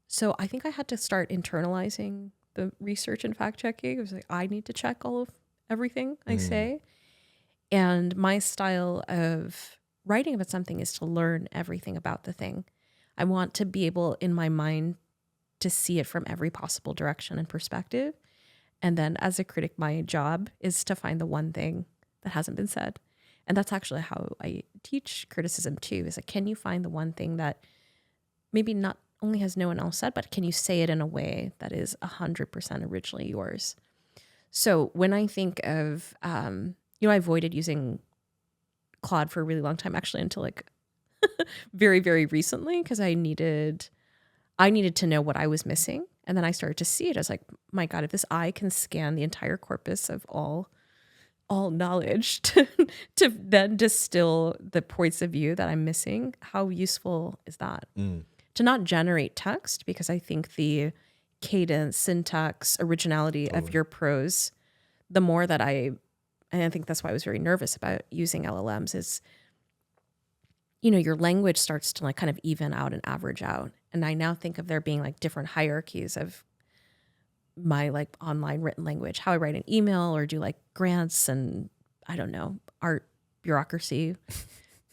So I think I had to start internalizing the research and fact checking. It was like, I need to check all of everything I say. And my style of writing about something is to learn everything about the thing. I want to be able in my mind to see it from every possible direction and perspective. And then as a critic, my job is to find the one thing that hasn't been said. And that's actually how I teach criticism too, is like, can you find the one thing that maybe not only has no one else said, but can you say it in a way that is 100% originally yours? So when I think of, I avoided using Claude for a really long time, actually until like very, very recently, because I needed to know what I was missing. And then I started to see it as like, my God, if this eye can scan the entire corpus of all knowledge to then distill the points of view that I'm missing, how useful is that? To not generate text, because I think the cadence, syntax, originality of your prose, the more that and I think that's why I was very nervous about using LLMs, is, your language starts to like kind of even out and average out. And I now think of there being like different hierarchies of my like online written language, how I write an email or do like grants and I don't know, art bureaucracy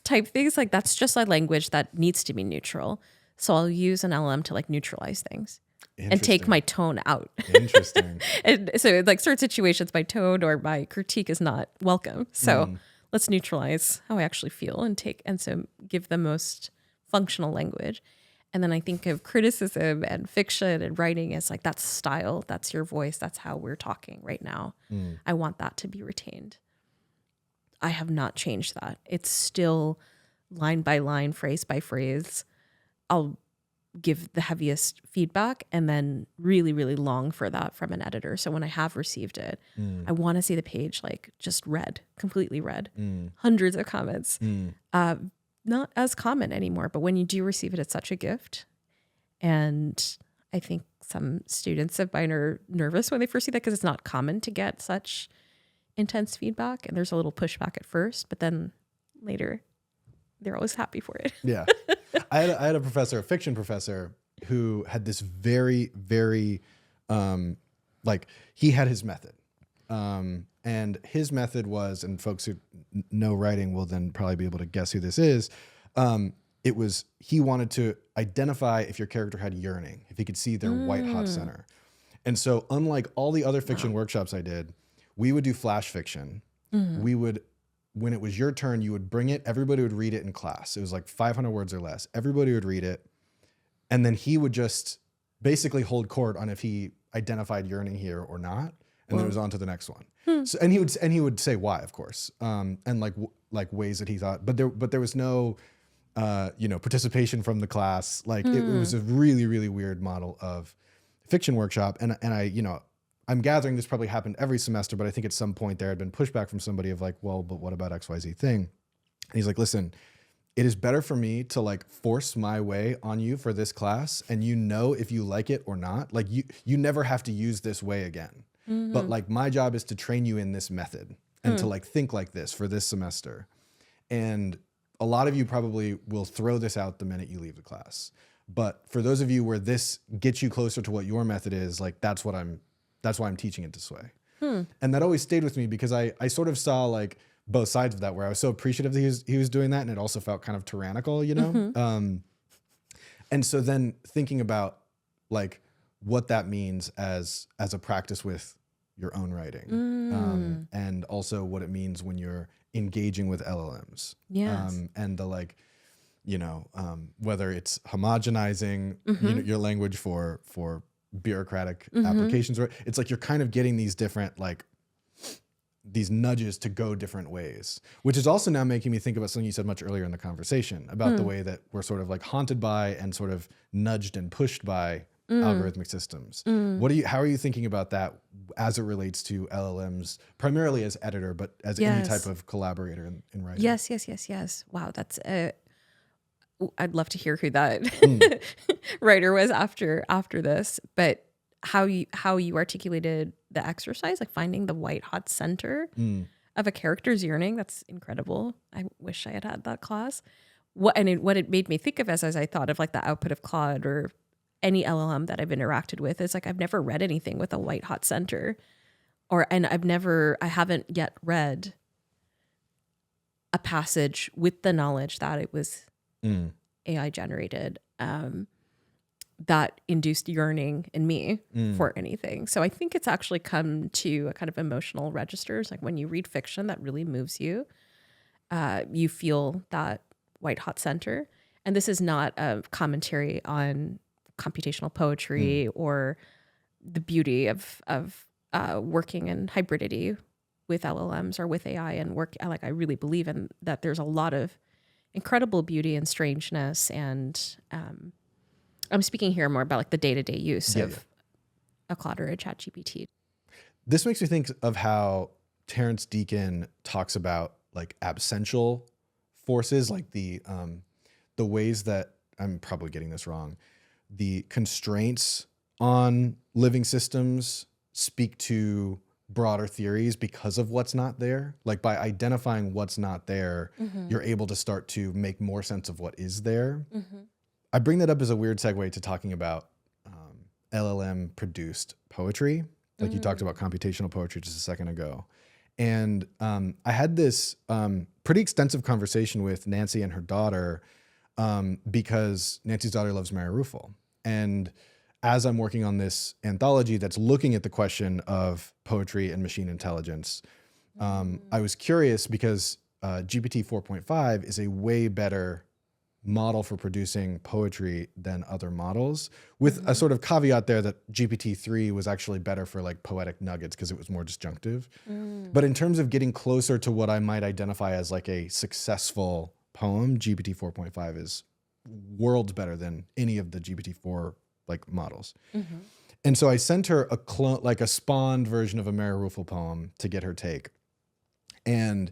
type things. Like that's just a language that needs to be neutral. So I'll use an LLM to like neutralize things. and take my tone out. Interesting. And so like certain situations, my tone or my critique is not welcome. So let's neutralize how I actually feel and so give the most functional language. And then I think of criticism and fiction and writing as like, that's style, that's your voice, that's how we're talking right now. I want that to be retained. I have not changed that. It's still line by line, phrase by phrase. I'll give the heaviest feedback and then really, really long for that from an editor. So when I have received it, I want to see the page like just read, completely read, hundreds of comments. Not as common anymore, but when you do receive it, it's such a gift. And I think some students of mine are nervous when they first see that because it's not common to get such intense feedback. And there's a little pushback at first, but then later they're always happy for it. Yeah. I had a professor, a fiction professor, who had this very, very, like he had his method. And his method was, and folks who know writing will then probably be able to guess who this is. It was, he wanted to identify if your character had yearning, if he could see their white hot center. And so unlike all the other fiction workshops I did, we would do flash fiction. We would, when it was your turn, you would bring it, everybody would read it in class. It was like 500 words or less. Everybody would read it. And then he would just basically hold court on if he identified yearning here or not. And then it was on to the next one. So, and he would say why, of course, and like ways that he thought, but there was no, participation from the class. Like it was a really, really weird model of fiction workshop. And I'm gathering this probably happened every semester, but I think at some point there had been pushback from somebody of like, well, but what about XYZ thing? And he's like, listen, it is better for me to like force my way on you for this class. And if you like it or not, like you never have to use this way again. But like my job is to train you in this method and to like think like this for this semester. And a lot of you probably will throw this out the minute you leave the class. But for those of you where this gets you closer to what your method is, like that's why I'm teaching it this way. And that always stayed with me because I sort of saw like both sides of that, where I was so appreciative that he was doing that, and it also felt kind of tyrannical, And so then thinking about like what that means as a practice with your own writing, and also what it means when you're engaging with LLMs, and the like, whether it's homogenizing your language for bureaucratic applications, or it's like you're kind of getting these different like these nudges to go different ways, which is also now making me think about something you said much earlier in the conversation about the way that we're sort of like haunted by and sort of nudged and pushed by algorithmic systems. How are you thinking about that as it relates to LLMs, primarily as editor, but as any type of collaborator in writing? Yes. Wow. I'd love to hear who that writer was after this, but how you articulated the exercise, like finding the white hot center of a character's yearning. That's incredible. I wish I had that class. What it made me think of as I thought of like the output of Claude or any LLM that I've interacted with is like, I've never read anything with a white hot center, and I haven't yet read a passage with the knowledge that it was AI generated, that induced yearning in me for anything. So I think it's actually come to a kind of emotional registers. Like when you read fiction that really moves you, you feel that white hot center. And this is not a commentary on computational poetry or the beauty of working in hybridity with LLMs or with AI and work. Like I really believe in that. There's a lot of incredible beauty and strangeness, and I'm speaking here more about like the day-to-day use of a Claude or a ChatGPT. This makes me think of how Terence Deacon talks about like absential forces, like the ways that, I'm probably getting this wrong, the constraints on living systems speak to broader theories because of what's not there. Like by identifying what's not there, you're able to start to make more sense of what is there. I bring that up as a weird segue to talking about LLM produced poetry. Like you talked about computational poetry just a second ago. And I had this pretty extensive conversation with Nancy and her daughter, because Nancy's daughter loves Mary Ruefle. And as I'm working on this anthology that's looking at the question of poetry and machine intelligence, I was curious because GPT 4.5 is a way better model for producing poetry than other models, with a sort of caveat there that GPT-3 was actually better for like poetic nuggets because it was more disjunctive. But in terms of getting closer to what I might identify as like a successful poem, GPT 4.5 is worlds better than any of the GPT-4 like models. And so I sent her a clone, like a spawned version of a Mary Ruefle poem to get her take. And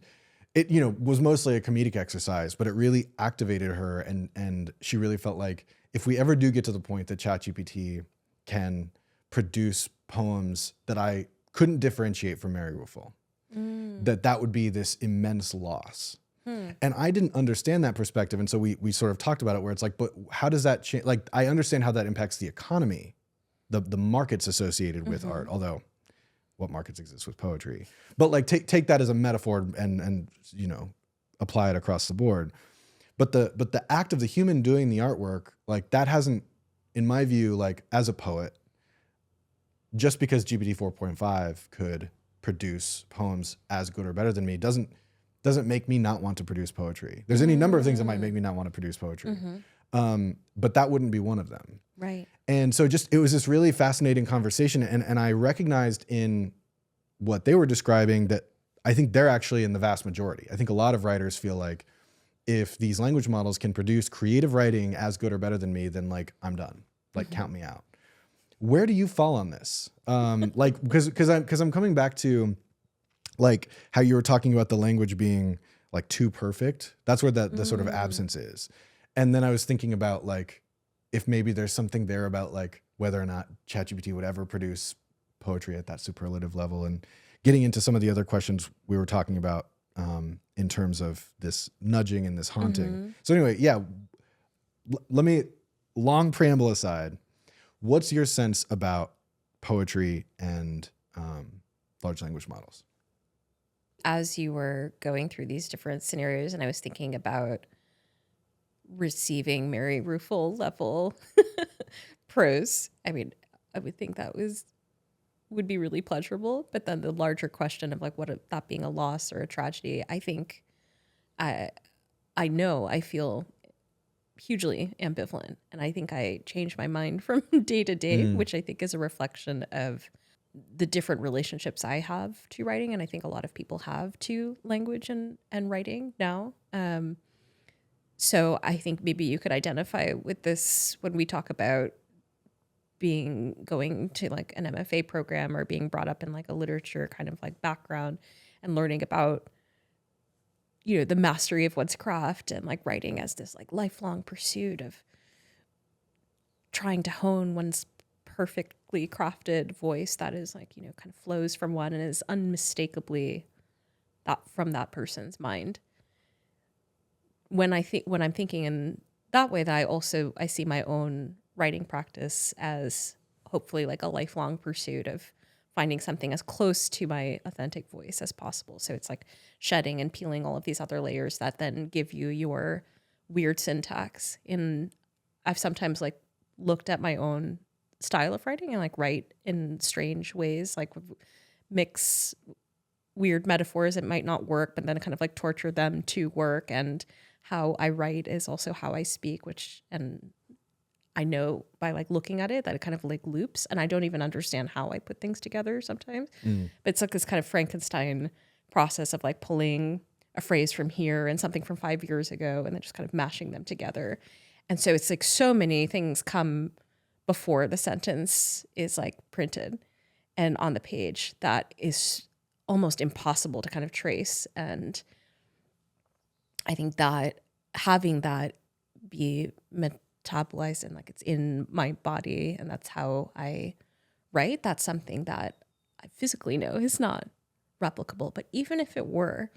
it, you know, was mostly a comedic exercise, but it really activated her. And she really felt like if we ever do get to the point that ChatGPT can produce poems that I couldn't differentiate from Mary Ruefle, that would be this immense loss. And I didn't understand that perspective. And so we sort of talked about it where it's like, but how does that change? Like, I understand how that impacts the economy, the markets associated with art, although what markets exist with poetry, but like take that as a metaphor and you know, apply it across the board. But the act of the human doing the artwork, like that hasn't, in my view, like as a poet, just because GPT 4.5 could produce poems as good or better than me doesn't make me not want to produce poetry. There's any number of things that might make me not want to produce poetry. But that wouldn't be one of them. Right. And so it was this really fascinating conversation. And I recognized in what they were describing that I think they're actually in the vast majority. I think a lot of writers feel like if these language models can produce creative writing as good or better than me, then like I'm done. Like count me out. Where do you fall on this? Like, because I'm coming back to like how you were talking about the language being like too perfect. That's where the sort of absence is. And then I was thinking about like, if maybe there's something there about like whether or not ChatGPT would ever produce poetry at that superlative level, and getting into some of the other questions we were talking about in terms of this nudging and this haunting. So anyway, yeah, let me, long preamble aside, what's your sense about poetry and large language models? As you were going through these different scenarios, and I was thinking about receiving Mary Ruefle level prose, I mean, I would think that would be really pleasurable. But then the larger question of like that being a loss or a tragedy, I think I feel hugely ambivalent, and I think I change my mind from day to day, which I think is a reflection of the different relationships I have to writing, and I think a lot of people have to language and writing now. So I think maybe you could identify with this when we talk about going to like an MFA program or being brought up in like a literature kind of like background and learning about, you know, the mastery of one's craft and like writing as this like lifelong pursuit of trying to hone one's perfectly crafted voice that is like, you know, kind of flows from one and is unmistakably that from that person's mind. When I'm thinking in that way, that I see my own writing practice as hopefully like a lifelong pursuit of finding something as close to my authentic voice as possible. So it's like shedding and peeling all of these other layers that then give you your weird syntax. I've sometimes like looked at my own style of writing and like write in strange ways, like mix weird metaphors that might not work, but then kind of like torture them to work. And how I write is also how I speak, and I know by like looking at it that it kind of like loops, and I don't even understand how I put things together sometimes. But it's like this kind of Frankenstein process of like pulling a phrase from here and something from 5 years ago and then just kind of mashing them together. And so it's like so many things come before the sentence is like printed and on the page that is almost impossible to kind of trace. And I think that having that be metabolized and like it's in my body and that's how I write, that's something that I physically know is not replicable. But even if it were,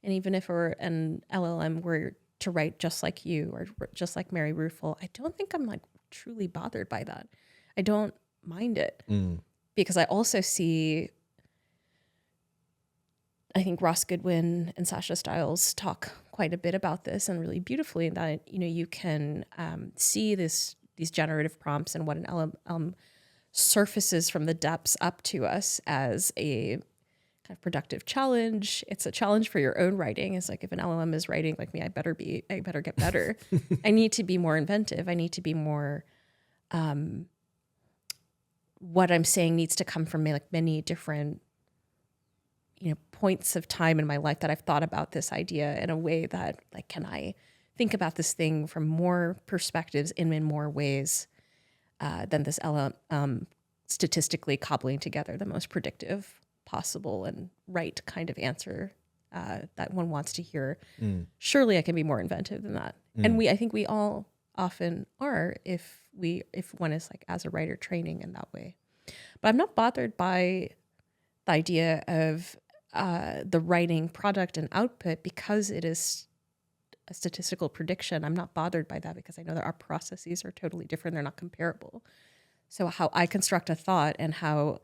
and even if it were an LLM were to write just like you or just like Mary Ruefle, I don't think I'm like truly bothered by that. I don't mind it because I also see, I think Ross Goodwin and Sasha Stiles talk quite a bit about this and really beautifully, that, you know, you can see this these generative prompts and what an LLM surfaces from the depths up to us as a kind of productive challenge. It's a challenge for your own writing. It's like if an LLM is writing like me, I better get better. I need to be more inventive. I need to be more, what I'm saying needs to come from like many different, points of time in my life that I've thought about this idea in a way that like, can I think about this thing from more perspectives in more ways than this LLM statistically cobbling together the most predictive possible and right kind of answer that one wants to hear. Surely I can be more inventive than that. And I think we all often are if one is like as a writer training in that way. But I'm not bothered by the idea of the writing product and output because it is a statistical prediction. I'm not bothered by that because I know that our processes are totally different. They're not comparable. So how I construct a thought and how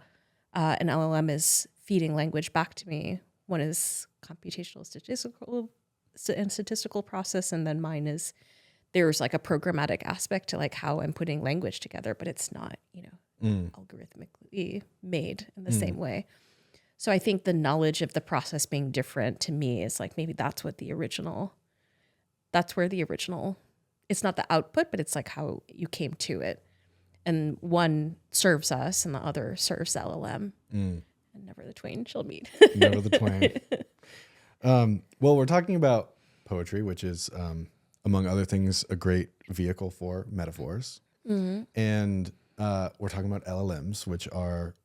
an LLM is feeding language back to me, one is computational statistical process, and then mine is there's like a programmatic aspect to like how I'm putting language together, but it's not, algorithmically made in the same way. So I think the knowledge of the process being different to me is like maybe that's where the original, it's not the output, but it's like how you came to it. And one serves us and the other serves the LLM. And never the twain shall meet. Never the twain. Well, we're talking about poetry, which is, among other things, a great vehicle for metaphors. And we're talking about LLMs, which are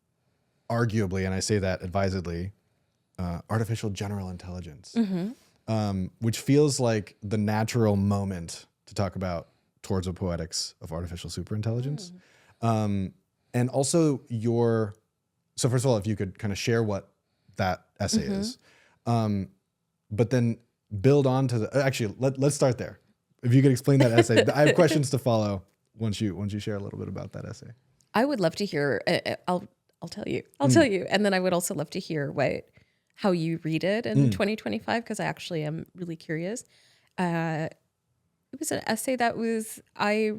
arguably, and I say that advisedly, artificial general intelligence, which feels like the natural moment to talk about towards the poetics of artificial superintelligence. And also so first of all, if you could kind of share what that essay is, but then build on to actually, let's start there. If you could explain that essay, I have questions to follow once you share a little bit about that essay. I would love to hear, I'll tell you. And then I would also love to hear how you read it in 2025, because I actually am really curious. It was an essay that I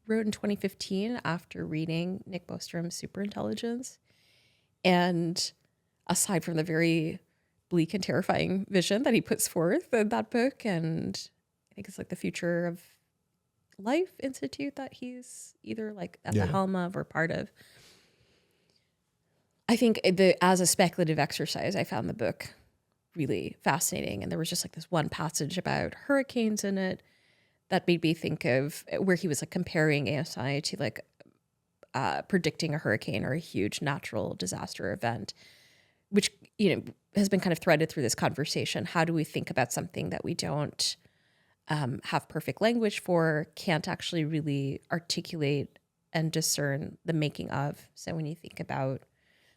wrote in 2015 after reading Nick Bostrom's Superintelligence. And aside from the very bleak and terrifying vision that he puts forth in that book, and I think it's like the Future of Life Institute that he's either like at the helm of or part of. I think as a speculative exercise, I found the book really fascinating. And there was just like this one passage about hurricanes in it that made me think of where he was like comparing ASI to like predicting a hurricane or a huge natural disaster event, which, has been kind of threaded through this conversation. How do we think about something that we don't have perfect language for, can't actually really articulate and discern the making of? So when you think about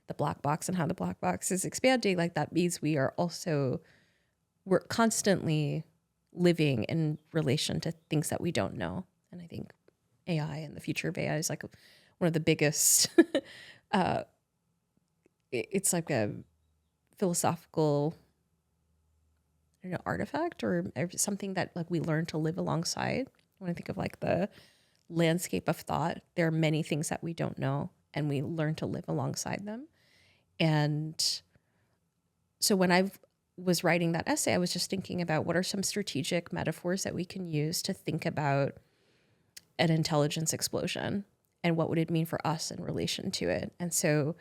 the black box and how the black box is expanding, like that means we're constantly living in relation to things that we don't know. And I think AI and the future of AI is like one of the biggest, it's like a philosophical, artifact or something that like we learn to live alongside. When I think of like the landscape of thought, there are many things that we don't know and we learn to live alongside them. And so when I was writing that essay, I was just thinking about what are some strategic metaphors that we can use to think about an intelligence explosion and what would it mean for us in relation to it. And so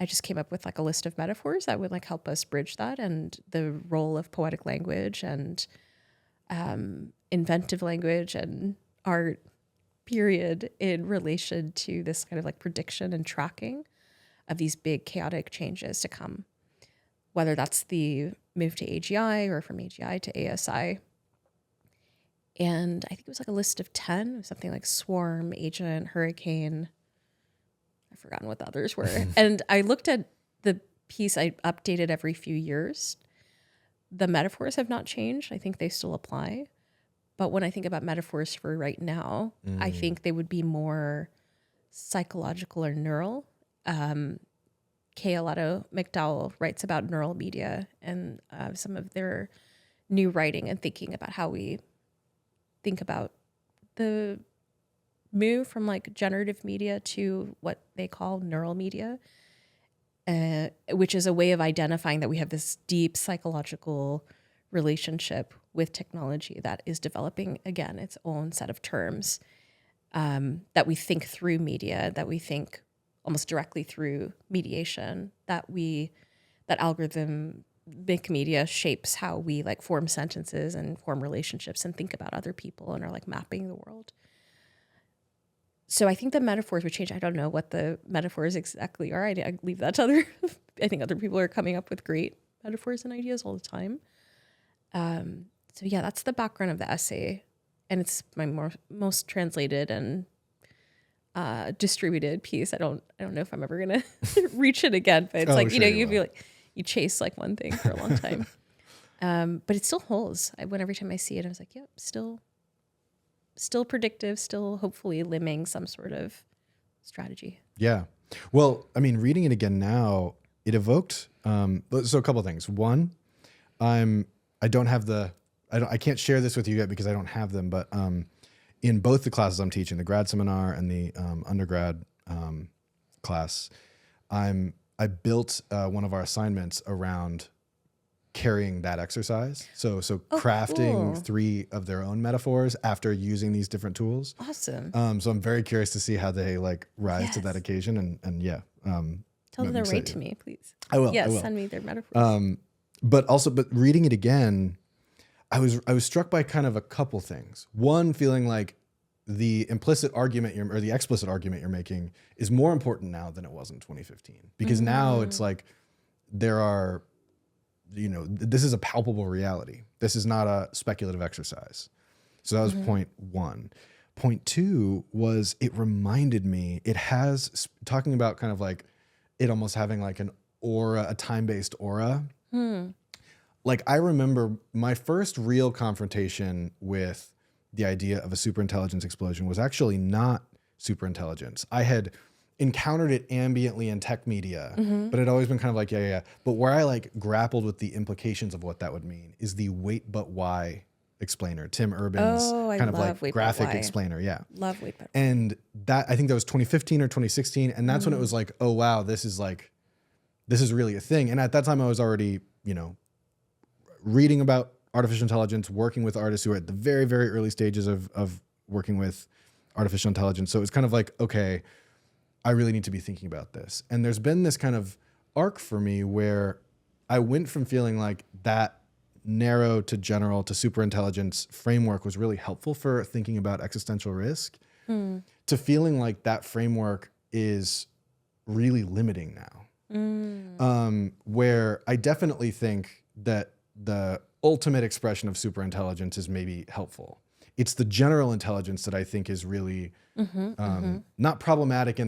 I just came up with like a list of metaphors that would like help us bridge that, and the role of poetic language and inventive language and art, period, in relation to this kind of like prediction and tracking of these big chaotic changes to come, whether that's the move to AGI or from AGI to ASI. And I think it was like a list of 10, something like swarm, agent, hurricane. I've forgotten what the others were. And I looked at the piece, I updated every few years. The metaphors have not changed. I think they still apply. But when I think about metaphors for right now, I think they would be more psychological or neural. Kealato McDowell writes about neural media and some of their new writing and thinking about how we think about the move from like generative media to what they call neural media, which is a way of identifying that we have this deep psychological relationship with technology that is developing, again, its own set of terms, that we think through media, that we think almost directly through mediation, that algorithmic media shapes how we like form sentences and form relationships and think about other people and are like mapping the world. So I think the metaphors would change. I don't know what the metaphors exactly are. I leave that to I think other people are coming up with great metaphors and ideas all the time. So yeah, that's the background of the essay. And it's my most translated and distributed piece. I don't know if I'm ever gonna reach it again, but it's Sure you feel like you chase like one thing for a long time. But it still holds. Every time I see it, I was like, yep, still predictive, still hopefully limbing some sort of strategy. Yeah. Well, I mean, reading it again now, it evoked, so a couple of things. One, I can't share this with you yet because I don't have them, but in both the classes I'm teaching, the grad seminar and the undergrad class, I built one of our assignments around carrying that exercise. So crafting 3 of their own metaphors after using these different tools. Awesome. So I'm very curious to see how they like rise to that occasion. And yeah. Tell them to write to me, please. I will. Yes, I will. send me their metaphors. But reading it again, I was struck by kind of a couple things. One, feeling like the implicit argument or the explicit argument you're making is more important now than it was in 2015, because now it's like there are, this is a palpable reality. This is not a speculative exercise. So that was point one. Point two was it reminded me, it has, talking about kind of like it almost having like an aura, a time-based aura. Like I remember my first real confrontation with the idea of a superintelligence explosion was actually not superintelligence. I had encountered it ambiently in tech media, but it had always been kind of like, yeah. But where I like grappled with the implications of what that would mean is the wait but why explainer, Tim Urban's kind of like graphic explainer. Yeah. Love wait but why. And that, I think that was 2015 or 2016. And that's when it was like, oh wow, this is really a thing. And at that time I was already, reading about artificial intelligence, working with artists who are at the very, very early stages of working with artificial intelligence. So it was kind of like, okay, I really need to be thinking about this. And there's been this kind of arc for me where I went from feeling like that narrow to general to superintelligence framework was really helpful for thinking about existential risk to feeling like that framework is really limiting now. Where I definitely think that the ultimate expression of superintelligence is maybe helpful. It's the general intelligence that I think is really not problematic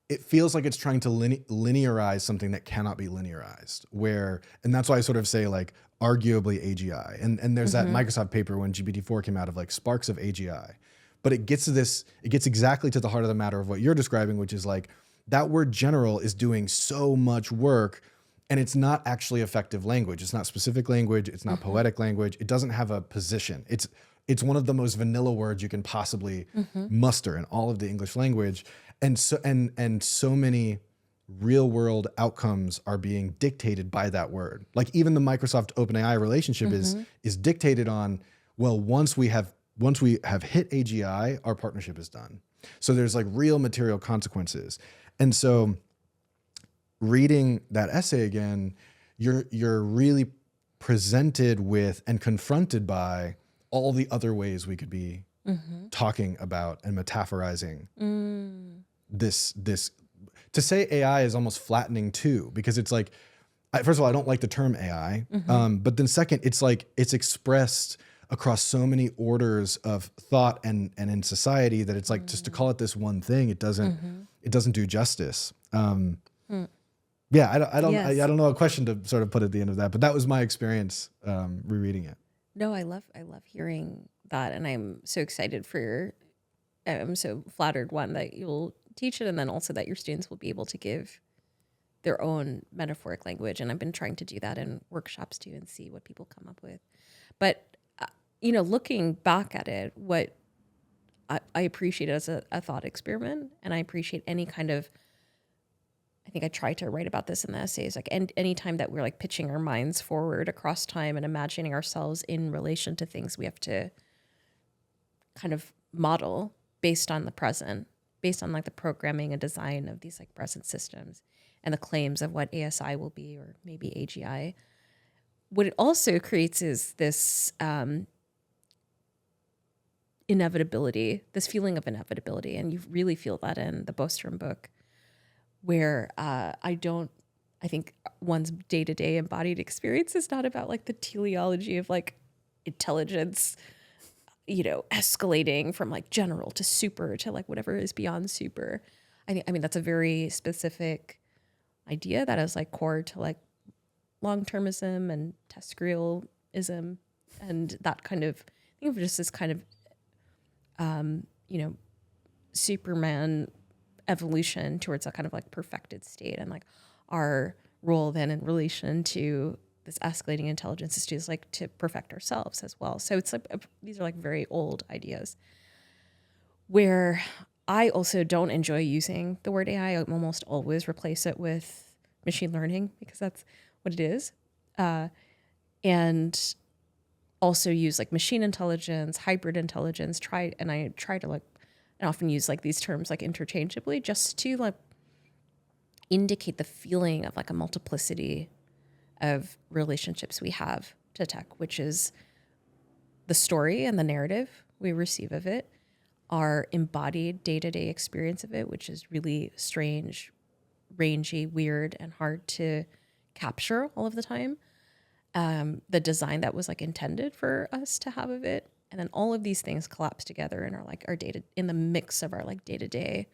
it feels like it's trying to linearize something that cannot be linearized, and that's why I sort of say like arguably AGI. And there's that Microsoft paper when GPT-4 came out of like sparks of AGI. But it gets exactly to the heart of the matter of what you're describing, which is like that word general is doing so much work. And it's not actually effective language. It's not specific language. It's not poetic language. It doesn't have a position. It's one of the most vanilla words you can possibly muster in all of the English language. And so many real world outcomes are being dictated by that word. Like even the Microsoft OpenAI relationship is dictated on, well, once we have hit AGI, our partnership is done. So there's like real material consequences. And so reading that essay again, you're really presented with and confronted by all the other ways we could be talking about and metaphorizing this. To say AI is almost flattening too, because it's like, first of all, I don't like the term AI, but then second, it's like it's expressed across so many orders of thought and in society that it's like just to call it this one thing, it doesn't do justice. Yeah, I don't know a question to sort of put at the end of that, but that was my experience rereading it. No, I love hearing that, and I'm so excited I'm so flattered, one, that you'll teach it, and then also that your students will be able to give their own metaphoric language. And I've been trying to do that in workshops too, and see what people come up with. But looking back at it, what I appreciate it as a thought experiment, and I appreciate any kind of, I think I tried to write about this in the essays, like any time that we're like pitching our minds forward across time and imagining ourselves in relation to things, we have to kind of model based on the present, based on like the programming and design of these like present systems and the claims of what ASI will be, or maybe AGI. What it also creates is this inevitability, this feeling of inevitability. And you really feel that in the Bostrom book, where I think one's day-to-day embodied experience is not about like the teleology of like intelligence, escalating from like general to super to like whatever is beyond super. I mean, that's a very specific idea that is like core to like long-termism and TRANSCRIPtism, and that kind of, think of just this kind of, Superman evolution towards a kind of like perfected state, and like our role then in relation to this escalating intelligence is just like to perfect ourselves as well. So it's like these are like very old ideas, where I also don't enjoy using the word AI. I almost always replace it with machine learning because that's what it is, and also use like machine intelligence, hybrid intelligence. I try to like, and often use like these terms like interchangeably, just to like indicate the feeling of like a multiplicity of relationships we have to tech, which is the story and the narrative we receive of it, our embodied day-to-day experience of it, which is really strange, rangy, weird, and hard to capture all of the time. The design that was like intended for us to have of it. And then all of these things collapse together and are like our data in the mix of our like day-to-day,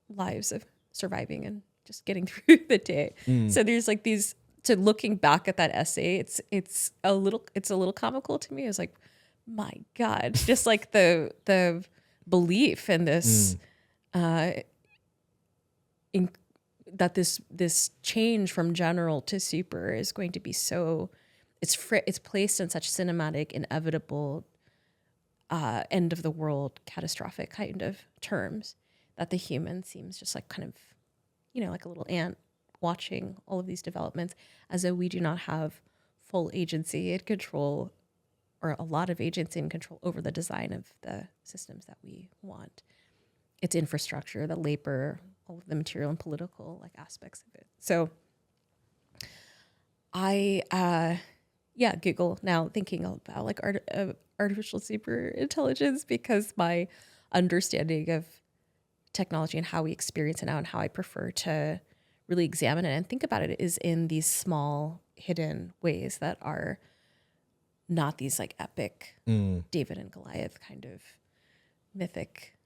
lives of surviving and just getting through the day. So there's like these, to looking back at that essay, it's a little comical to me. It's like, my God, just like the belief in this, that this change from general to super is going to be so, it's placed in such cinematic, inevitable, end of the world, catastrophic kind of terms, that the human seems just like kind of, like a little ant watching all of these developments, as though we do not have full agency and control, or a lot of agency and control over the design of the systems that we want. Its infrastructure, the labor, all of the material and political like aspects of it. So I giggle now thinking about like artificial super intelligence, because my understanding of technology and how we experience it now and how I prefer to really examine it and think about it is in these small hidden ways that are not these like epic David and Goliath kind of mythic,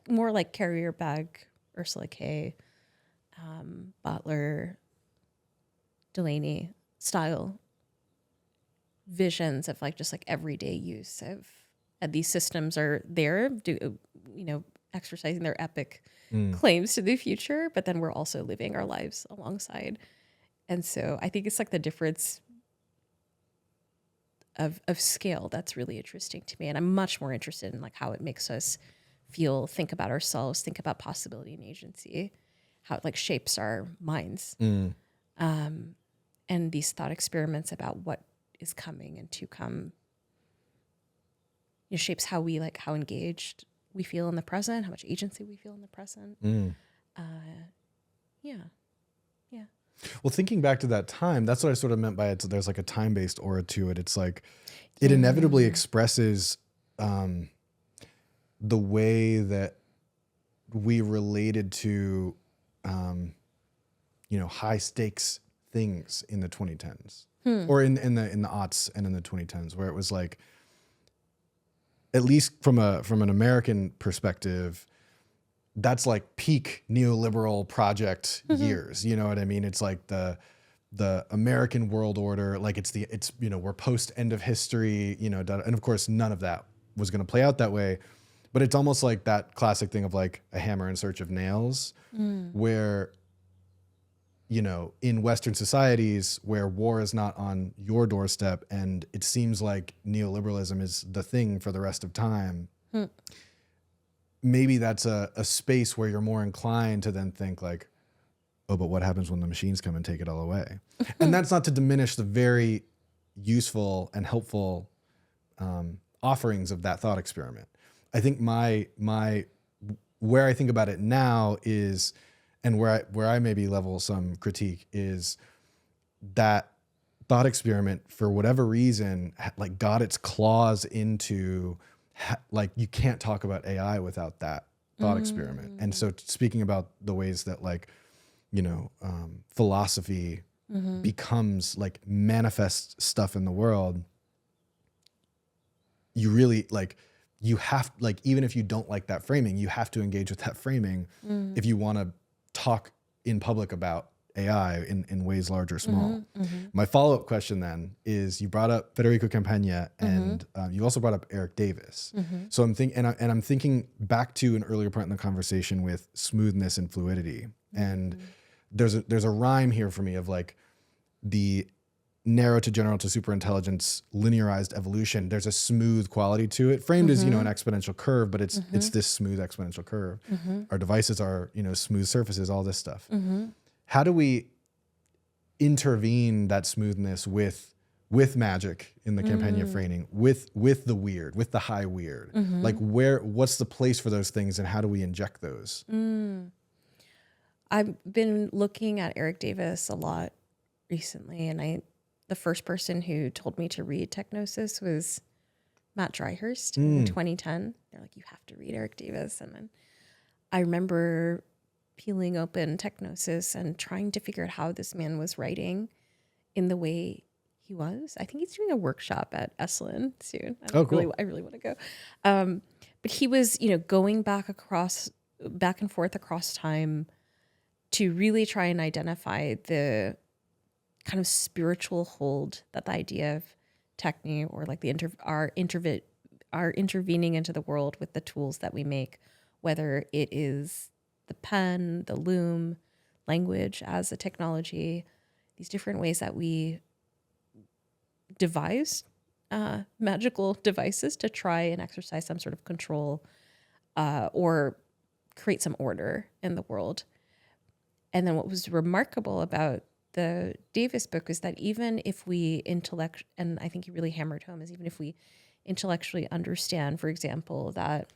more like Carrier Bag, Ursula K, Butler, Delaney style visions of like just like everyday use of, and these systems are there, exercising their epic claims to the future, but then we're also living our lives alongside. And so I think it's like the difference of scale that's really interesting to me. And I'm much more interested in like how it makes us feel, think about ourselves, think about possibility and agency, how it like shapes our minds. And these thought experiments about what is coming and to come, shapes how we like, how engaged we feel in the present, how much agency we feel in the present. Well, thinking back to that time, that's what I sort of meant by it. So there's like a time-based aura to it. It's like it inevitably expresses the way that we related to, high stakes things in the 2010s or in the aughts and in the 2010s, where it was like, at least from an American perspective, that's like peak neoliberal project years. You know what I mean? It's like the American world order, like it's we're post end of history, and of course none of that was going to play out that way, but it's almost like that classic thing of like a hammer in search of nails, where you know, in Western societies where war is not on your doorstep and it seems like neoliberalism is the thing for the rest of time, maybe that's a space where you're more inclined to then think like, oh, but what happens when the machines come and take it all away? And that's not to diminish the very useful and helpful offerings of that thought experiment. I think where I think about it now is, and where I maybe level some critique is that thought experiment, for whatever reason, like got its claws into, like, you can't talk about AI without that thought experiment. And so speaking about the ways that, like, you know, philosophy becomes like manifest stuff in the world, you really like, you have, like, even if you don't like that framing, you have to engage with that framing if you want to talk in public about AI in ways large or small. My follow-up question then is, you brought up Federico Campagna and you also brought up Eric Davis. So I'm thinking back to an earlier point in the conversation with smoothness and fluidity. And there's a rhyme here for me of like the narrow to general to superintelligence linearized evolution. There's a smooth quality to it, framed as, you know, an exponential curve, but it's this smooth exponential curve. Our devices are, you know, smooth surfaces, all this stuff. How do we intervene that smoothness with magic in the Campagna framing, with the weird, with the high weird? Like, what's the place for those things and how do we inject those? I've been looking at Eric Davis a lot recently, and the first person who told me to read Technosis was Matt Dryhurst in 2010. They're like, you have to read Eric Davis. And then I remember peeling open Technosis and trying to figure out how this man was writing in the way he was. I think he's doing a workshop at Esalen soon. I really want to go. But he was, you know, going back and forth across time to really try and identify the kind of spiritual hold that the idea of techne, or like our intervening into the world with the tools that we make, whether it is the pen, the loom, language as a technology, these different ways that we devise magical devices to try and exercise some sort of control or create some order in the world. And then what was remarkable about the Davis book is that even if we and I think he really hammered home, is even if we intellectually understand, for example, that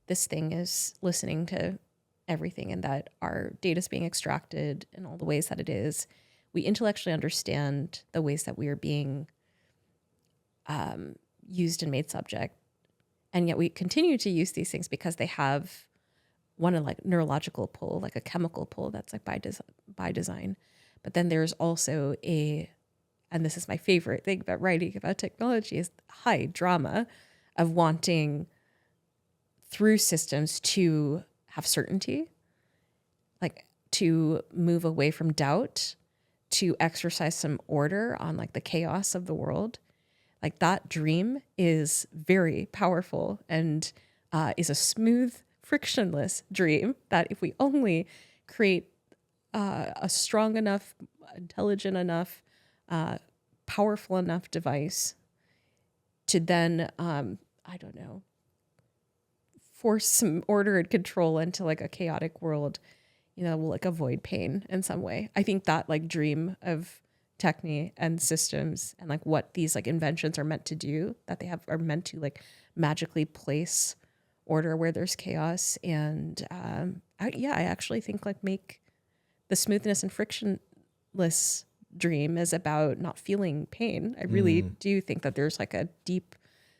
this thing is listening to everything and that our data is being extracted in all the ways that it is, we intellectually understand the ways that we are being used and made subject. And yet we continue to use these things because they have one like neurological pull, like a chemical pull that's like by design. But then there's also and this is my favorite thing about writing about technology, is high drama of wanting through systems to have certainty, like to move away from doubt, to exercise some order on like the chaos of the world. Like that dream is very powerful and is a smooth, frictionless dream that if we only create a strong enough, intelligent enough, powerful enough device to then, I don't know, force some order and control into like a chaotic world, you know, will like avoid pain in some way. I think that like dream of techne and systems and like what these like inventions are meant to do, that they are meant to like magically place order where there's chaos. And I actually think like make the smoothness and frictionless dream is about not feeling pain. I really do think that there's like a deep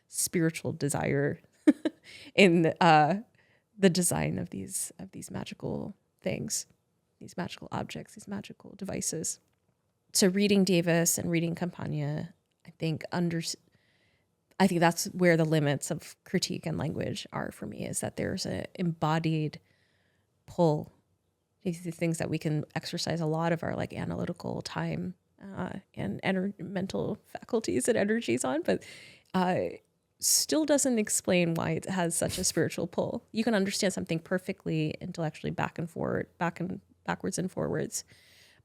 spiritual desire in the design of these magical things, these magical objects, these magical devices. So reading Davis and reading Campagna, I think that's where the limits of critique and language are for me, is that there's an embodied pull. These things that we can exercise a lot of our like analytical time and mental faculties and energies on, but still doesn't explain why it has such a spiritual pull. You can understand something perfectly intellectually backwards and forwards,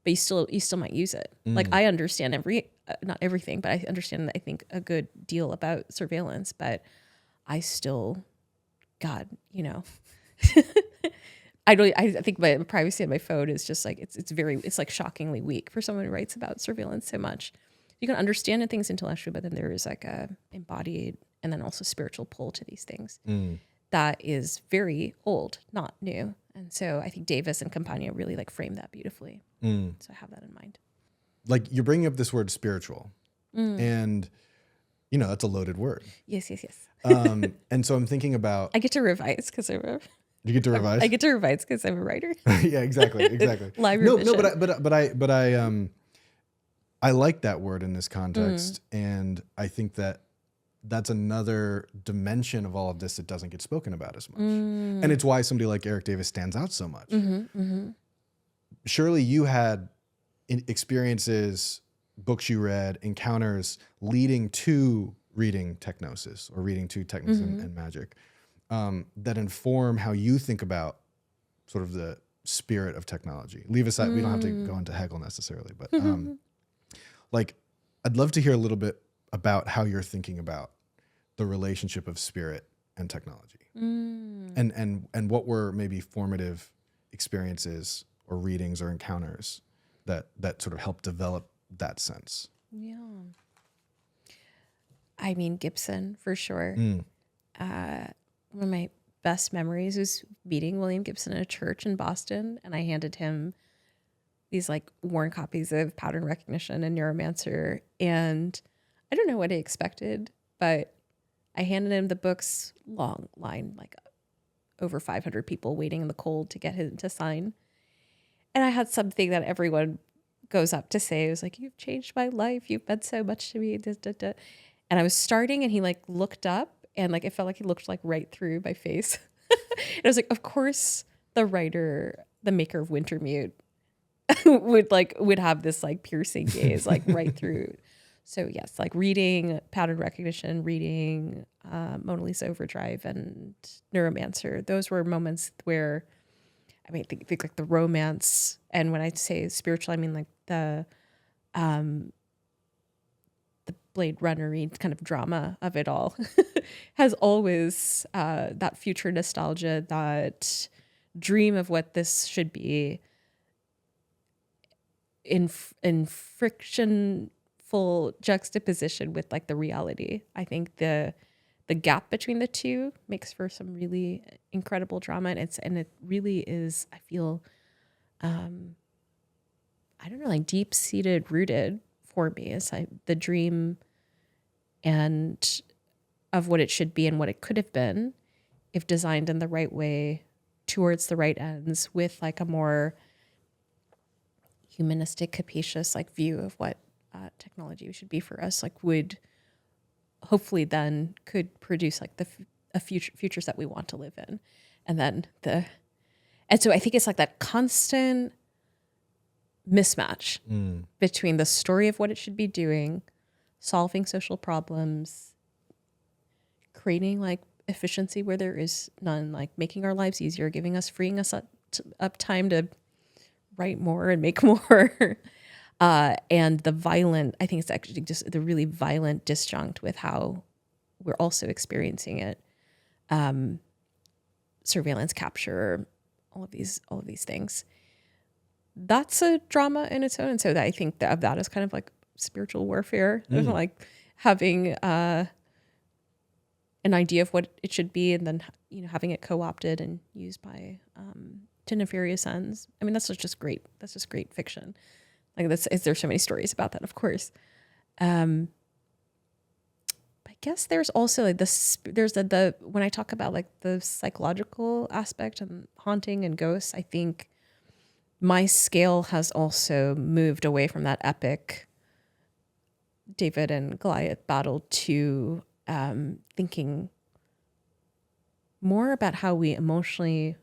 but you still might use it. Like I understand not everything, but I understand, I think, a good deal about surveillance, but I still, God, you know, I think my privacy on my phone is just like, it's like shockingly weak for someone who writes about surveillance so much. You can understand things intellectually, but then there is like a embodied and then also spiritual pull to these things that is very old, not new. And so I think Davis and Campagna really like frame that beautifully. So I have that in mind. Like you're bringing up this word spiritual, and you know that's a loaded word. Yes. And so I'm thinking about. I get to revise because You get to revise. I get to revise because I'm a writer. Yeah, exactly. Live revision. But I like that word in this context, and I think that that's another dimension of all of this that doesn't get spoken about as much, and it's why somebody like Eric Davis stands out so much. Surely you had experiences, books you read, encounters leading to reading Technosis or reading to Technics and Magic that inform how you think about sort of the spirit of technology. Leave aside, we don't have to go into Hegel necessarily, but like I'd love to hear a little bit about how you're thinking about the relationship of spirit and technology, and what were maybe formative experiences or readings or encounters that sort of helped develop that sense. Yeah. I mean, Gibson for sure. One of my best memories was meeting William Gibson at a church in Boston, and I handed him these like worn copies of Pattern Recognition and Neuromancer, and I don't know what I expected, but I handed him the books, long line, like over 500 people waiting in the cold to get him to sign. And I had something that everyone goes up to say. It was like, "You've changed my life. You've meant so much to me." And I was starting, and he like looked up, and like it felt like he looked like right through my face. And I was like, of course, the writer, the maker of Wintermute, would have this like piercing gaze, like right through. So yes, like reading Pattern Recognition, reading Mona Lisa Overdrive and Neuromancer. Those were moments where, I mean, think like the romance, and when I say spiritual, I mean like the Blade Runner-y kind of drama of it all has always that future nostalgia, that dream of what this should be in frictionful juxtaposition with like the reality. I think the gap between the two makes for some really incredible drama, and it really is, I feel, I don't know, like deep-seated, rooted for me. It's like the dream and of what it should be and what it could have been if designed in the right way towards the right ends, with like a more humanistic, capacious like view of what technology should be for us, like would hopefully then could produce like a futures that we want to live in. And so I think it's like that constant mismatch between the story of what it should be doing, solving social problems, creating like efficiency where there is none, like making our lives easier, freeing us up time to write more and make more. And the violent, I think it's actually just the really violent disjunct with how we're also experiencing it. Surveillance, capture, all of these things. That's a drama in its own. And so that I think of that as kind of like spiritual warfare, like having an idea of what it should be, and then, you know, having it co-opted and used by to nefarious ends. I mean, that's just great. That's just great fiction. Like there's so many stories about that, of course. I guess there's also like there's the when I talk about like the psychological aspect and haunting and ghosts, I think my scale has also moved away from that epic David and Goliath battle to thinking more about how we emotionally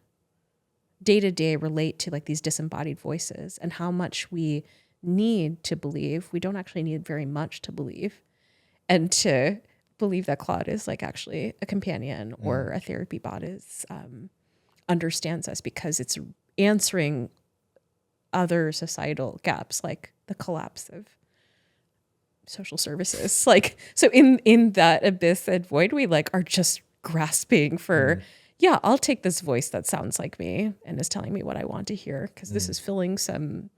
day to day relate to like these disembodied voices, and how much we need to believe. We don't actually need very much to believe, and to believe that Claude is like actually a companion or a therapy bot is understands us, because it's answering other societal gaps, like the collapse of social services. Like, so in that abyss and void, we like are just grasping for, yeah, I'll take this voice that sounds like me and is telling me what I want to hear, because this is filling some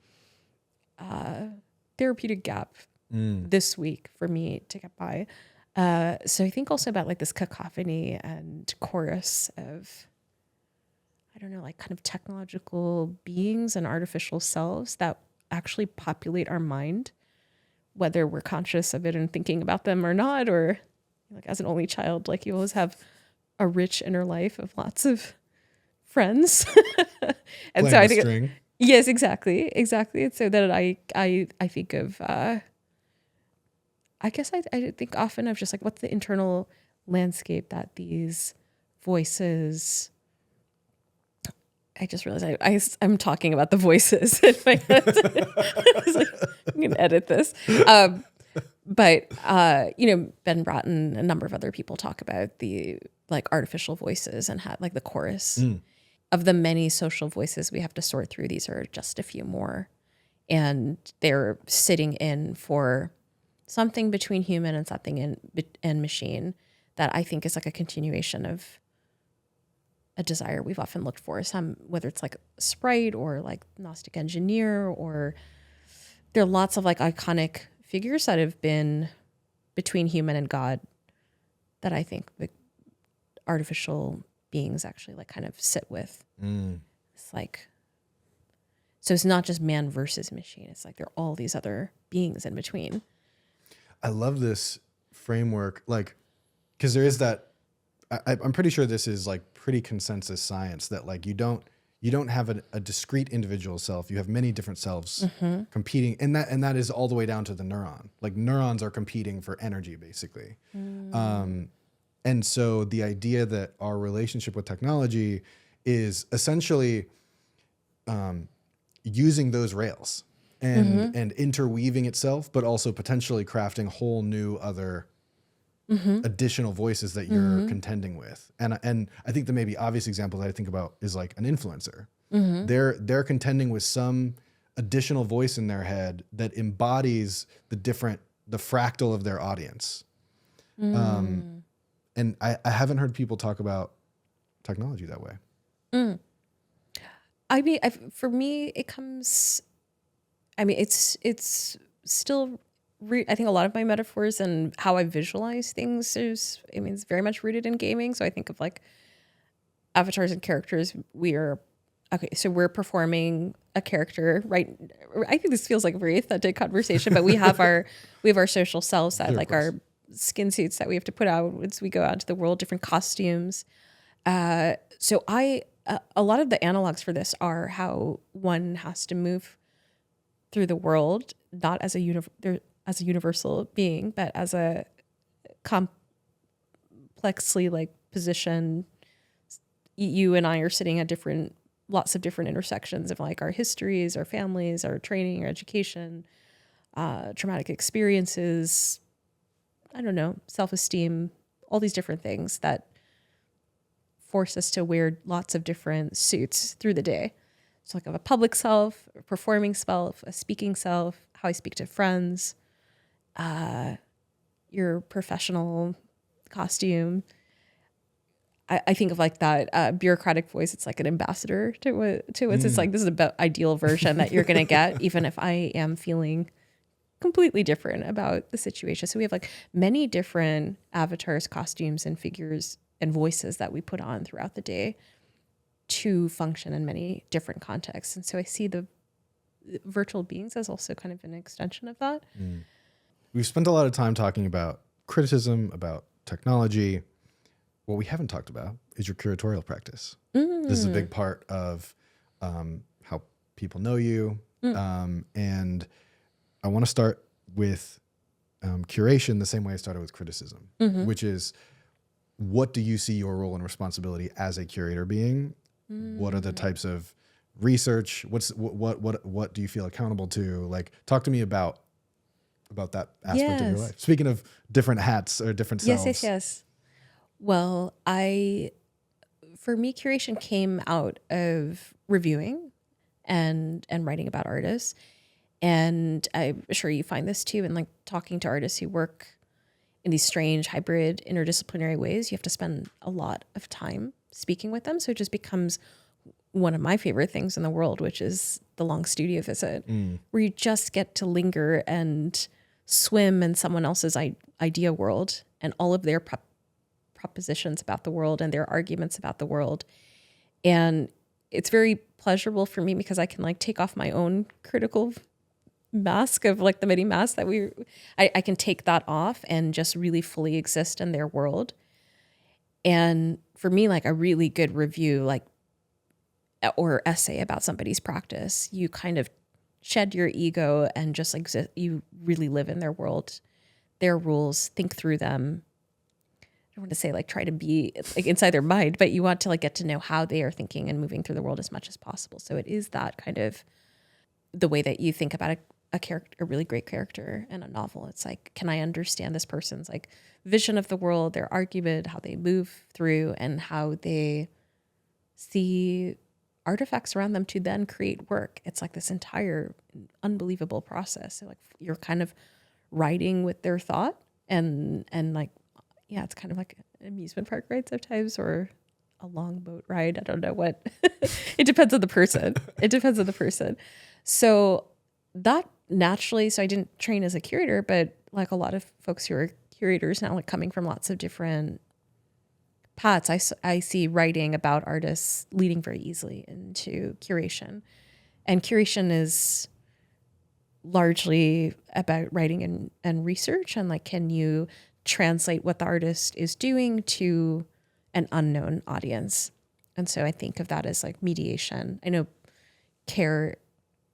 therapeutic gap this week for me to get by. So I think also about like this cacophony and chorus of, I don't know, like kind of technological beings and artificial selves that actually populate our mind, whether we're conscious of it and thinking about them or not, or like as an only child, like you always have a rich inner life of lots of friends. And so I think, string. yes, exactly. And so that I think of, I guess I think often of just like, what's the internal landscape that these voices, I just realized I'm talking about the voices in my head. I was like, I'm going to edit this. But Ben Bratton, a number of other people talk about the like artificial voices and had like the chorus of the many social voices we have to sort through. These are just a few more, and they're sitting in for something between human and something and machine that I think is like a continuation of a desire we've often looked for, whether it's like Sprite or like Gnostic Engineer, or there are lots of like iconic figures that have been between human and God that I think the artificial beings actually like kind of sit with. It's like, so it's not just man versus machine. It's like there are all these other beings in between. I love this framework, like, because there is that, I'm pretty sure this is like pretty consensus science that like you don't have a discrete individual self. You have many different selves competing, and that is all the way down to the neuron. Like neurons are competing for energy, basically. And so the idea that our relationship with technology is essentially using those rails and interweaving itself, but also potentially crafting whole new other additional voices that you're contending with. And I think the maybe obvious example that I think about is like an influencer. They're contending with some additional voice in their head that embodies the fractal of their audience. And I haven't heard people talk about technology that way. I mean, for me, it comes, I mean, it's still, I think a lot of my metaphors and how I visualize things it's very much rooted in gaming. So I think of like avatars and characters. We're performing a character, right? I think this feels like a very authentic conversation, but we have our social selves that like our skin suits that we have to put out as we go out into the world, different costumes. So a lot of the analogs for this are how one has to move through the world, not as a universal being, but as a complexly like position. You and I are sitting at lots of different intersections of like our histories, our families, our training, our education, traumatic experiences, I don't know, self-esteem, all these different things that force us to wear lots of different suits through the day. So like I have a public self, a performing self, a speaking self, how I speak to friends, your professional costume. I think of like that bureaucratic voice. It's like an ambassador to it. It's like, this is the ideal version that you're going to get, even if I am feeling completely different about the situation. So we have like many different avatars, costumes, and figures and voices that we put on throughout the day to function in many different contexts. And so I see the virtual beings as also kind of an extension of that. We've spent a lot of time talking about criticism, about technology. What we haven't talked about is your curatorial practice. This is a big part of how people know you. And I want to start with curation the same way I started with criticism, which is, what do you see your role and responsibility as a curator being? What are the types of research? What do you feel accountable to? Like, talk to me about that aspect of your life. Speaking of different hats or different selves. Yes. Well, for me, curation came out of reviewing and writing about artists. And I'm sure you find this too, in like talking to artists who work in these strange hybrid interdisciplinary ways. You have to spend a lot of time speaking with them. So it just becomes one of my favorite things in the world, which is the long studio visit, where you just get to linger and swim in someone else's idea world and all of their propositions about the world and their arguments about the world. And it's very pleasurable for me because I can like take off my own critical mask of like the mini mask that I can take that off and just really fully exist in their world. And for me, like a really good review, like, or essay about somebody's practice, you kind of shed your ego and just exist. You really live in their world, their rules, think through them. I don't want to say like try to be like inside their mind, but you want to like get to know how they are thinking and moving through the world as much as possible. So it is that kind of the way that you think about a character, a really great character in a novel. It's like, can I understand this person's like vision of the world, their argument, how they move through, and how they see artifacts around them to then create work. It's like this entire unbelievable process. So like you're kind of riding with their thought and like, yeah, it's kind of like an amusement park ride sometimes, or a long boat ride. I don't know what. It depends on the person. So that naturally, so I didn't train as a curator, but like a lot of folks who are curators now, like coming from lots of different paths, I see writing about artists leading very easily into curation. And curation is largely about writing and research, and like, can you translate what the artist is doing to an unknown audience? And so I think of that as like mediation. I know care,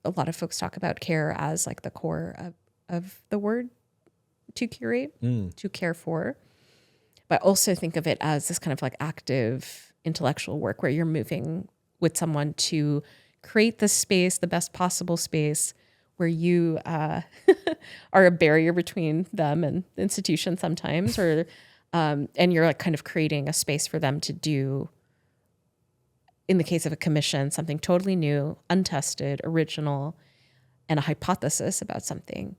a lot of folks talk about care as like the core of the word to curate, to care for. But I also think of it as this kind of like active intellectual work where you're moving with someone to create the space, the best possible space, where you are a barrier between them and the institution sometimes, or and you're like kind of creating a space for them to do, in the case of a commission, something totally new, untested, original, and a hypothesis about something.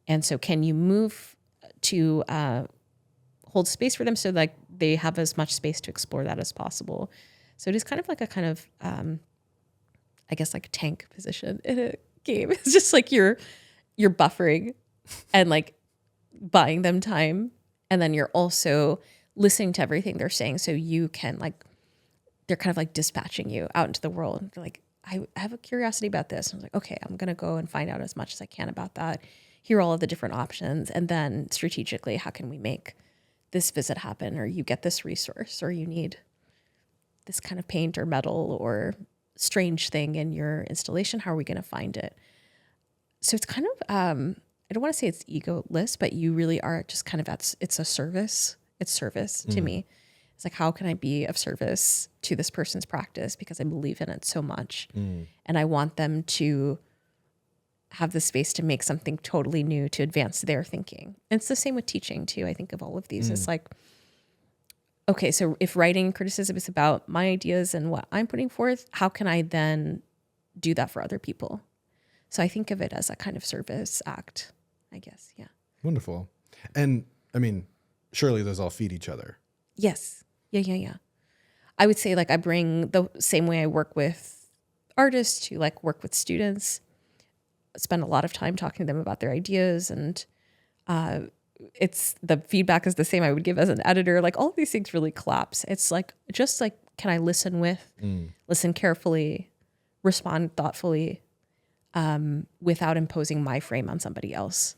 And so can you move to hold space for them so like they have as much space to explore that as possible? So it is kind of like a kind of, I guess like tank position in a game. It's just like you're buffering and like buying them time. And then you're also listening to everything they're saying. So you can like, they're kind of like dispatching you out into the world. They're like, I have a curiosity about this. And I was like, okay, I'm going to go and find out as much as I can about that. Hear all of the different options. And then strategically, how can we make this visit happen? Or you get this resource, or you need this kind of paint or metal or strange thing in your installation. How are we going to find it? So it's kind of, I don't want to say it's egoless, but you really are just kind of, it's a service. It's service to me. It's like, how can I be of service to this person's practice because I believe in it so much. And I want them to have the space to make something totally new to advance their thinking. And it's the same with teaching too. I think of all of these. It's like, okay, so if writing criticism is about my ideas and what I'm putting forth, how can I then do that for other people? So I think of it as a kind of service act, I guess. Yeah. Wonderful. And I mean, surely those all feed each other. Yes. Yeah. I would say like I bring the same way I work with artists to like work with students, spend a lot of time talking to them about their ideas, and it's the feedback is the same I would give as an editor. Like all of these things really collapse. It's like, just like, can I listen listen carefully, respond thoughtfully, without imposing my frame on somebody else,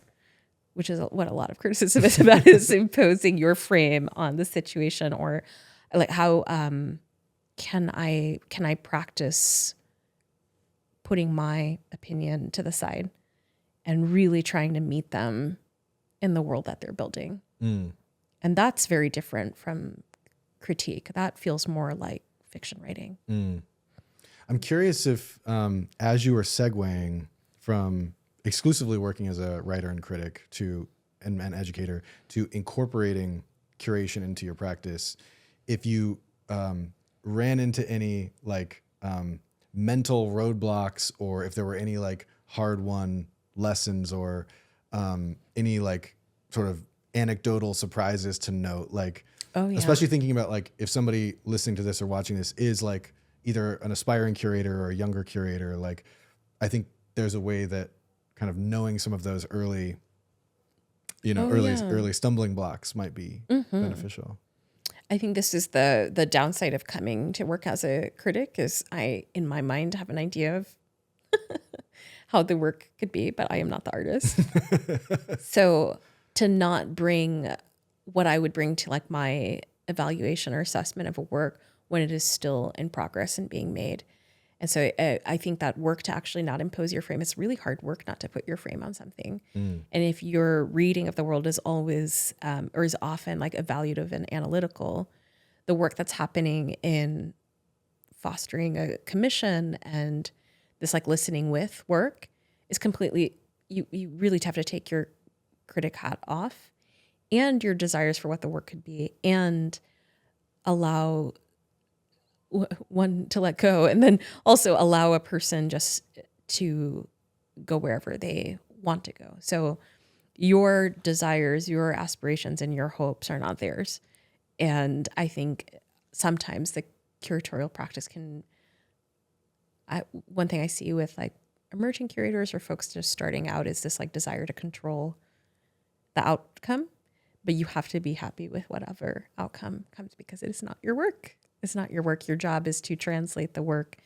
which is what a lot of criticism is about, is imposing your frame on the situation. Or like, how can I practice putting my opinion to the side and really trying to meet them in the world that they're building. And that's very different from critique. That feels more like fiction writing. I'm curious if, as you were segueing from exclusively working as a writer and critic to and educator to incorporating curation into your practice, if you ran into any like mental roadblocks, or if there were any like hard won lessons, or any like sort of anecdotal surprises to note, like, especially thinking about like if somebody listening to this or watching this is like either an aspiring curator or a younger curator, like I think there's a way that kind of knowing some of those early, early stumbling blocks might be beneficial. I think this is the downside of coming to work as a critic, is I, in my mind, have an idea of how the work could be, but I am not the artist. So to not bring what I would bring to like my evaluation or assessment of a work when it is still in progress and being made. And so I think that work to actually not impose your frame, it's really hard work not to put your frame on something. And if your reading of the world is always, or is often like evaluative and analytical, the work that's happening in fostering a commission and this like listening with work is completely, you really have to take your critic hat off and your desires for what the work could be, and allow one to let go, and then also allow a person just to go wherever they want to go. So your desires, your aspirations, and your hopes are not theirs. And I think sometimes the curatorial practice can, one thing I see with like emerging curators or folks just starting out is this like desire to control the outcome, but you have to be happy with whatever outcome comes, because it is not your work. It's not your work. Your job is to translate the work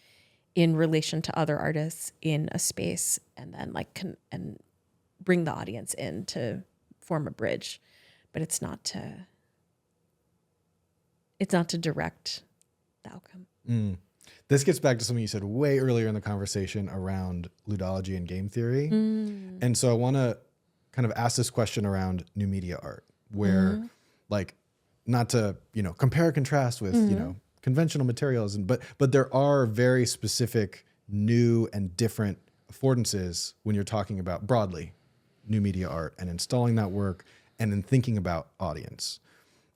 in relation to other artists in a space, and then like and bring the audience in to form a bridge. But it's not to direct the outcome. This gets back to something you said way earlier in the conversation around ludology and game theory. And so I want to kind of ask this question around new media art, where like, not to, compare and contrast with, conventional materials, but there are very specific new and different affordances when you're talking about broadly new media art and installing that work and then thinking about audience.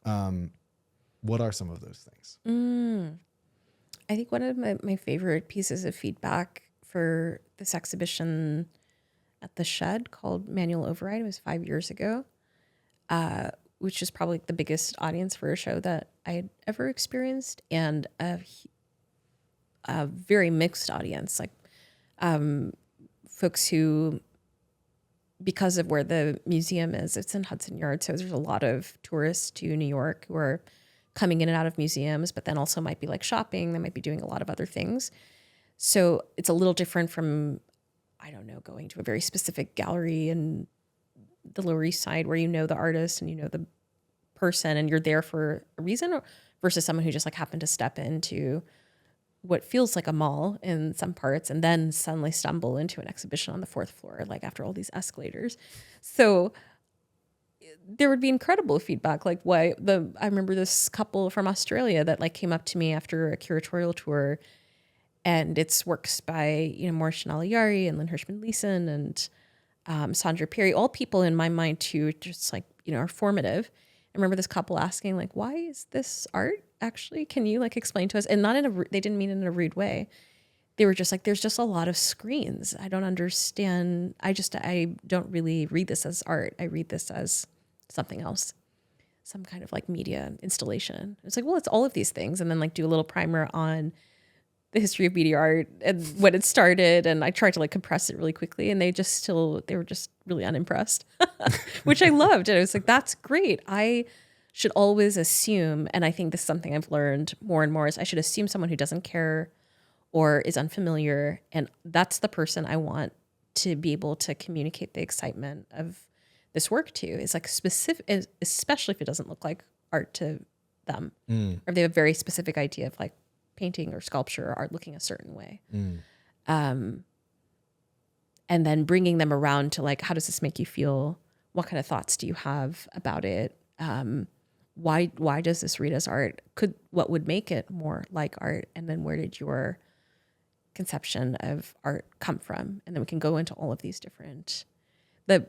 What are some of those things? I think one of my favorite pieces of feedback for this exhibition at the Shed called Manual Override, it was 5 years ago, which is probably the biggest audience for a show that I had ever experienced, and a very mixed audience, like folks who, because of where the museum is, it's in Hudson Yards, so there's a lot of tourists to New York who are coming in and out of museums, but then also might be like shopping, they might be doing a lot of other things. So it's a little different from, I don't know, going to a very specific gallery in the Lower East Side where you know the artist and you know the person and you're there for a reason, versus someone who just like happened to step into what feels like a mall in some parts and then suddenly stumble into an exhibition on the 4th floor, like after all these escalators. So there would be incredible feedback. Like I remember this couple from Australia that like came up to me after a curatorial tour, and it's works by, Maurice Naliari and Lynn Hirschman-Leeson and Sandra Perry, all people in my mind too, just like, are formative. I remember this couple asking like, why is this art actually? Can you like explain to us? And not they didn't mean it in a rude way. They were just like, there's just a lot of screens. I don't understand. I don't really read this as art. I read this as something else, some kind of like media installation. It's like, well, it's all of these things. And then like do a little primer on the history of media art and when it started. And I tried to like compress it really quickly, and they were just really unimpressed, which I loved. And I was like, that's great. I should always assume, and I think this is something I've learned more and more, is I should assume someone who doesn't care or is unfamiliar. And that's the person I want to be able to communicate the excitement of this work to, is like specific, especially if it doesn't look like art to them, or if they have a very specific idea of like painting or sculpture or art looking a certain way. And then bringing them around to like, how does this make you feel? What kind of thoughts do you have about it? Why does this read as art? What would make it more like art? And then where did your conception of art come from? And then we can go into all of these different, and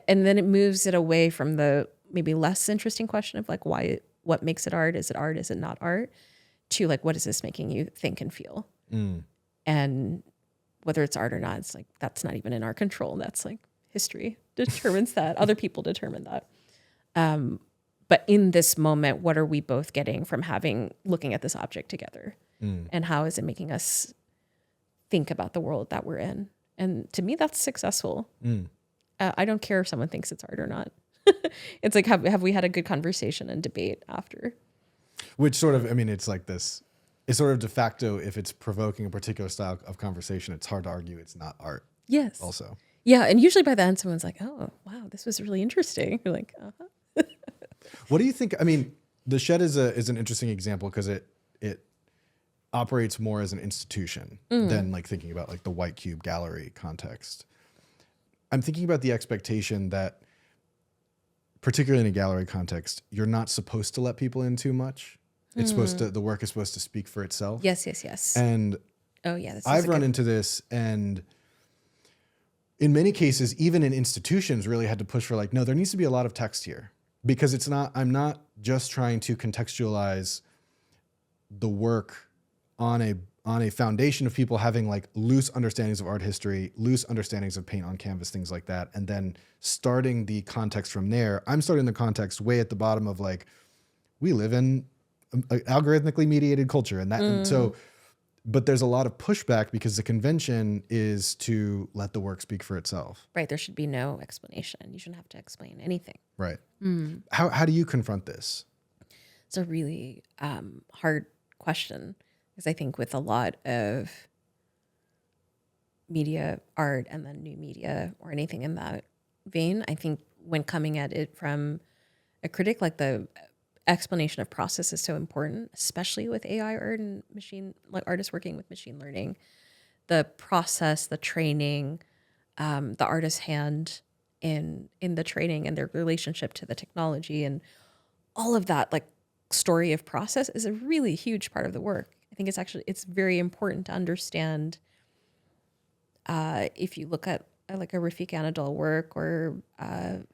then it moves it away from the maybe less interesting question of like, what makes it art? Is it art? Is it not art? To like, what is this making you think and feel? And whether it's art or not, it's like, that's not even in our control. That's like history determines that. Other people determine that. But in this moment, what are we both getting from looking at this object together? And how is it making us think about the world that we're in? And to me, that's successful. I don't care if someone thinks it's art or not. It's like, have we had a good conversation and debate after? Which sort of, I mean, it's like this, it's sort of de facto, if it's provoking a particular style of conversation, it's hard to argue it's not art. Yes. Also. Yeah. And usually by then someone's like, oh, wow, this was really interesting. You're like, uh-huh. What do you think? I mean, the Shed is an interesting example because it operates more as an institution than like thinking about like the White Cube gallery context. I'm thinking about the expectation that, particularly in a gallery context, you're not supposed to let people in too much. It's supposed to, the work is supposed to speak for itself. Yes. And oh yeah, I've run into this, and in many cases, even in institutions, really had to push for like, no, there needs to be a lot of text here, because it's not, I'm not just trying to contextualize the work on a foundation of people having like loose understandings of art history, loose understandings of paint on canvas, things like that, and then starting the context from there. I'm starting the context way at the bottom of like, we live in an algorithmically mediated culture, and that, and so, but there's a lot of pushback because the convention is to let the work speak for itself. Right. There should be no explanation. You shouldn't have to explain anything. Right. How do you confront this? It's a really hard question, because I think with a lot of media art and then new media or anything in that vein, I think when coming at it from a critic, like the explanation of process is so important, especially with AI art and like artists working with machine learning. The process, the training, the artist's hand in the training and their relationship to the technology and all of that, like story of process, is a really huge part of the work. I think it's very important to understand. If you look at like a Rafik Anadol work or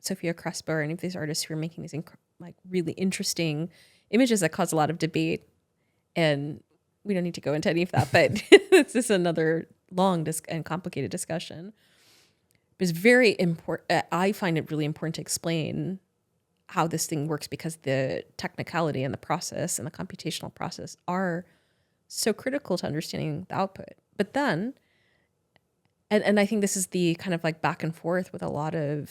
Sofia Crespo or any of these artists who are making these like really interesting images that cause a lot of debate, and we don't need to go into any of that, but it's just another long and complicated discussion. But it's very important. I find it really important to explain how this thing works, because the technicality and the process and the computational process are so critical to understanding the output. But then, and I think this is the kind of like back and forth with a lot of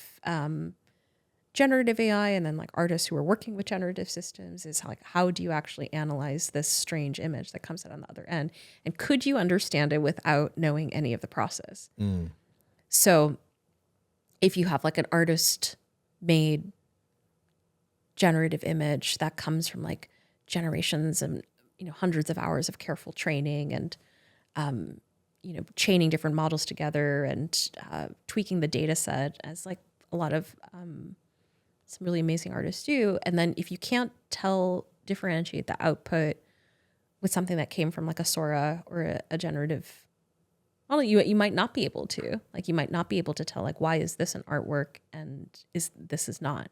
generative AI and then like artists who are working with generative systems, is like, how do you actually analyze this strange image that comes out on the other end? And could you understand it without knowing any of the process? So if you have like an artist made generative image that comes from like generations and, hundreds of hours of careful training and, chaining different models together and tweaking the data set, as like a lot of some really amazing artists do. And then if you can't differentiate the output with something that came from like a Sora or a generative, well, you might not be able to. Like, you might not be able to tell, like, why is this an artwork and this is not.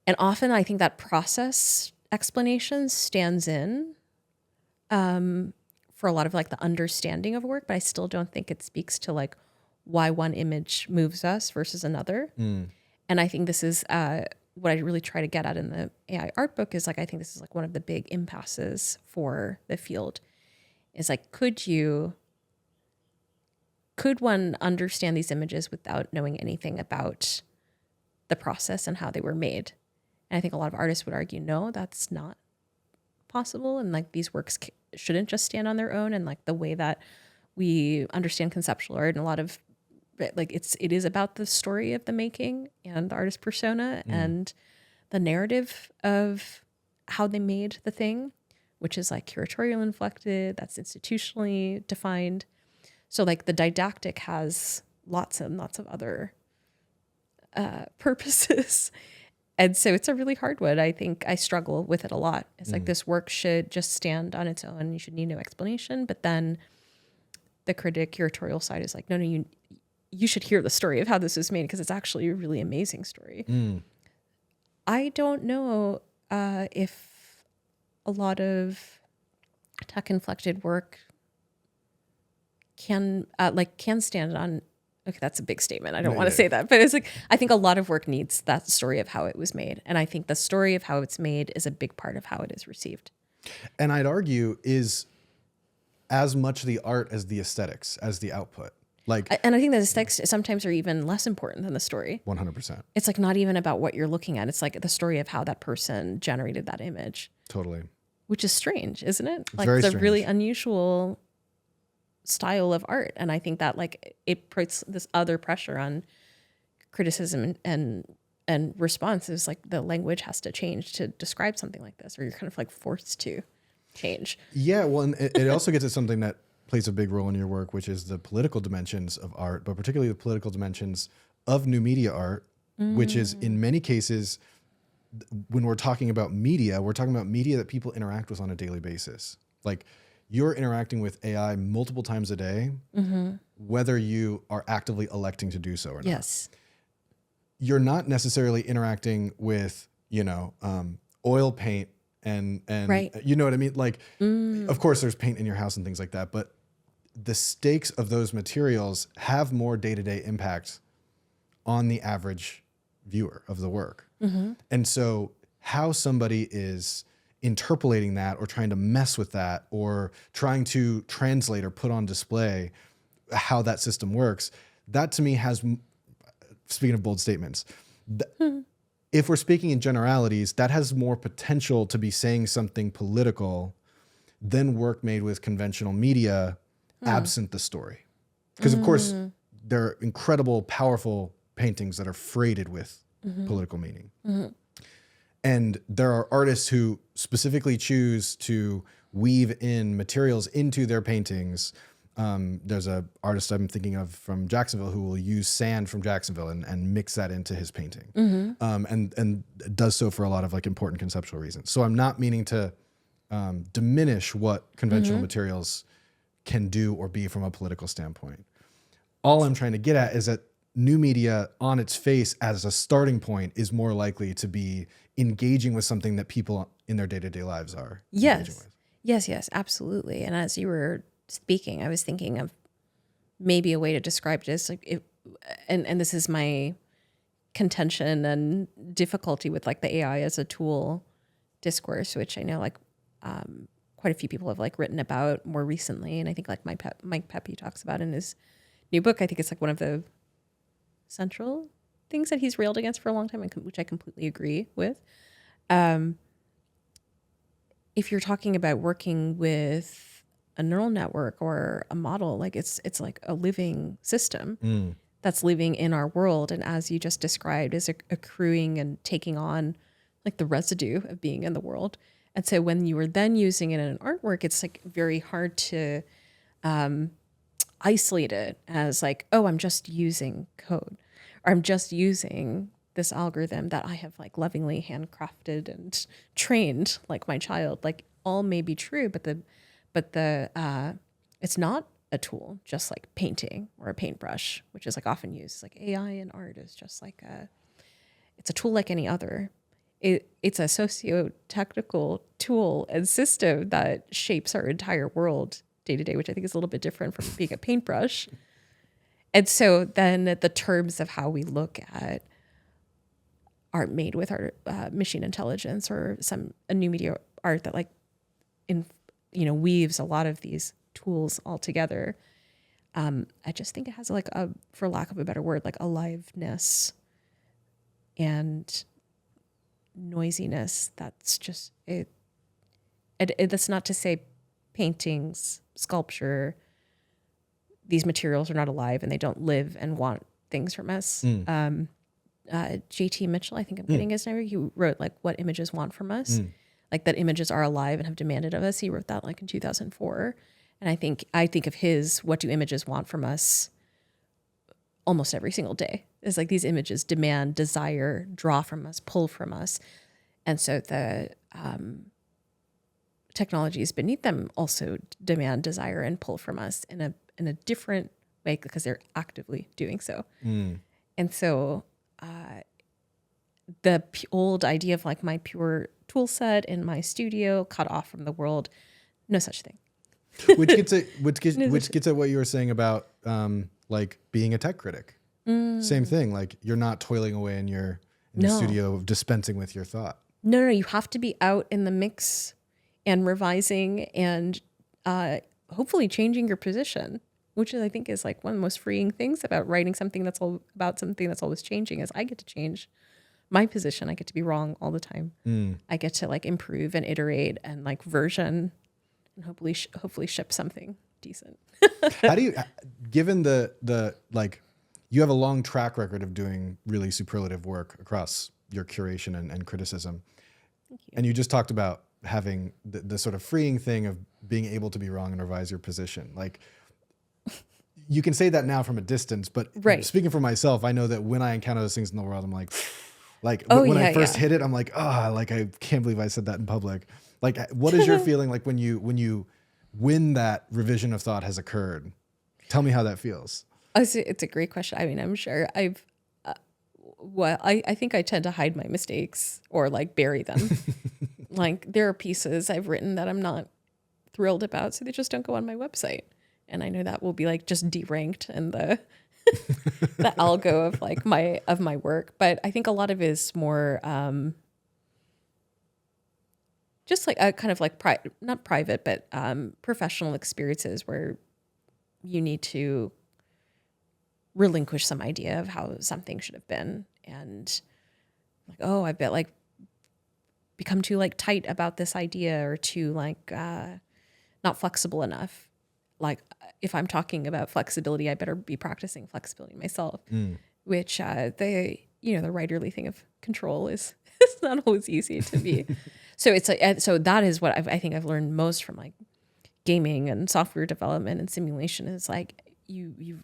And often I think that process explanation stands in for a lot of like the understanding of work, but I still don't think it speaks to like why one image moves us versus another. And I think this is what I really try to get at in the AI art book, is like, I think this is like one of the big impasses for the field, is like, could one understand these images without knowing anything about the process and how they were made? And I think a lot of artists would argue, no, that's not possible. And like, these works shouldn't just stand on their own. And like the way that we understand conceptual art, and a lot of like, it is about the story of the making and the artist persona and the narrative of how they made the thing, which is like curatorial inflected, that's institutionally defined. So like the didactic has lots and lots of other purposes. And so it's a really hard one. I think I struggle with it a lot. It's like, this work should just stand on its own. You should need no explanation. But then the curatorial side is like, no, you should hear the story of how this was made, because it's actually a really amazing story. I don't know if a lot of tech-inflected work can stand on. Okay, that's a big statement. I don't want to say that, but it's like I think a lot of work needs that story of how it was made, and I think the story of how it's made is a big part of how it is received. And I'd argue is as much the art as the aesthetics, as the output. And I think the aesthetics sometimes are even less important than the story. 100%. It's like not even about what you're looking at. It's like the story of how that person generated that image. Totally. Which is strange, isn't it? It's like very it's a strange. really unusual style of art. And I think that like it puts this other pressure on criticism and response is like the language has to change to describe something like this, or you're kind of like forced to change. Yeah, well, and it also gets at something that plays a big role in your work, which is the political dimensions of art, but particularly the political dimensions of new media art, which is in many cases, when we're talking about media, we're talking about media that people interact with on a daily basis. Like you're interacting with AI multiple times a day, whether you are actively electing to do so or not. Yes. You're not necessarily interacting with, oil paint and right. You know what I mean? Like, of course there's paint in your house and things like that, but the stakes of those materials have more day-to-day impact on the average viewer of the work. And so how somebody is interpolating that or trying to mess with that or trying to translate or put on display how that system works, that to me has, speaking of bold statements, if we're speaking in generalities, that has more potential to be saying something political than work made with conventional media absent the story. Because of course, there are incredible, powerful paintings that are freighted with political meaning. And there are artists who specifically choose to weave in materials into their paintings. There's an artist I'm thinking of from Jacksonville who will use sand from Jacksonville and mix that into his painting. And does so for a lot of like important conceptual reasons. So I'm not meaning to diminish what conventional materials can do or be from a political standpoint. All I'm trying to get at is that new media on its face as a starting point is more likely to be engaging with something that people in their day-to-day lives are engaging with. Yes, absolutely. And as you were speaking, I was thinking of maybe a way to describe it as like and this is my contention and difficulty with like the AI as a tool discourse, which I know like quite a few people have like written about more recently. And I think like Mike Pepe talks about in his new book. I think it's like one of the central things that he's railed against for a long time, which I completely agree with. If you're talking about working with a neural network or a model, like it's like a living system that's living in our world. And as you just described, is accruing and taking on like the residue of being in the world. And so when you were then using it in an artwork, it's like very hard to isolate it as like, oh, I'm just using code, or I'm just using this algorithm that I have like lovingly handcrafted and trained like my child. Like all may be true, but the it's not a tool, just like painting or a paintbrush, which is like often used. Like AI in art is just like it's a tool like any other. It's a socio-technical tool and system that shapes our entire world day to day, which I think is a little bit different from being a paintbrush. And so then the terms of how we look at art made with our machine intelligence or a new media art that like weaves a lot of these tools all together. I just think it has like for lack of a better word, like aliveness and noisiness. That's just it. That's not to say paintings, sculpture, these materials are not alive and they don't live and want things from us. JT Mitchell, I think I'm getting his name. He wrote like What Images Want From Us, like that images are alive and have demanded of us. He wrote that like in 2004. And I think of his What Do Images Want From Us almost every single day. It's like these images demand, desire, draw from us, pull from us. And so the technologies beneath them also demand, desire, and pull from us in a different way because they're actively doing so. And so the old idea of like my pure tool set in my studio cut off from the world, no such thing. Which gets at what you were saying about like being a tech critic. Same thing. Like you're not toiling away in your studio dispensing with your thought. No, you have to be out in the mix and revising and hopefully changing your position, which I think is like one of the most freeing things about writing something that's all about something that's always changing is I get to change my position. I get to be wrong all the time. I get to like improve and iterate and like version and hopefully ship something decent. How do you, given the like, you have a long track record of doing really superlative work across your curation and criticism. Thank you. And you just talked about having the sort of freeing thing of being able to be wrong and revise your position. Like you can say that now from a distance, but speaking for myself, I know that when I encounter those things in the world, I'm like when I first hit it, I'm like, like I can't believe I said that in public. Like, what is your feeling like when when that revision of thought has occurred? Tell me how that feels. It's a great question. I mean, I'm sure I think I tend to hide my mistakes or like bury them. Like there are pieces I've written that I'm not thrilled about, so they just don't go on my website. And I know that will be like just deranked in the the algo of like my work. But I think a lot of it is more just like a kind of like not private, but professional experiences where you need to relinquish some idea of how something should have been. And like, I bet like become too like tight about this idea or too like not flexible enough. Like if I'm talking about flexibility, I better be practicing flexibility myself, which the writerly thing of control is it's not always easy to be. So it's like, so that is what I think I've learned most from like gaming and software development and simulation is like you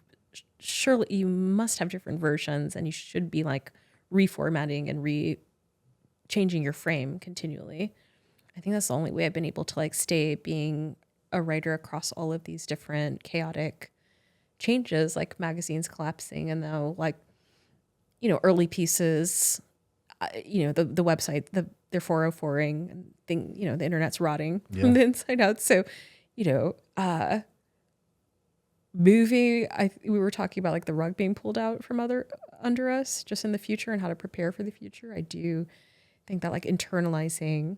surely you must have different versions and you should be like reformatting and changing your frame continually. I think that's the only way I've been able to like stay being a writer across all of these different chaotic changes, like magazines collapsing and now like, early pieces, the website, they're 404ing and thing, the internet's rotting from the inside out. So, movie, we were talking about like the rug being pulled out from under us just in the future and how to prepare for the future. I do think that like internalizing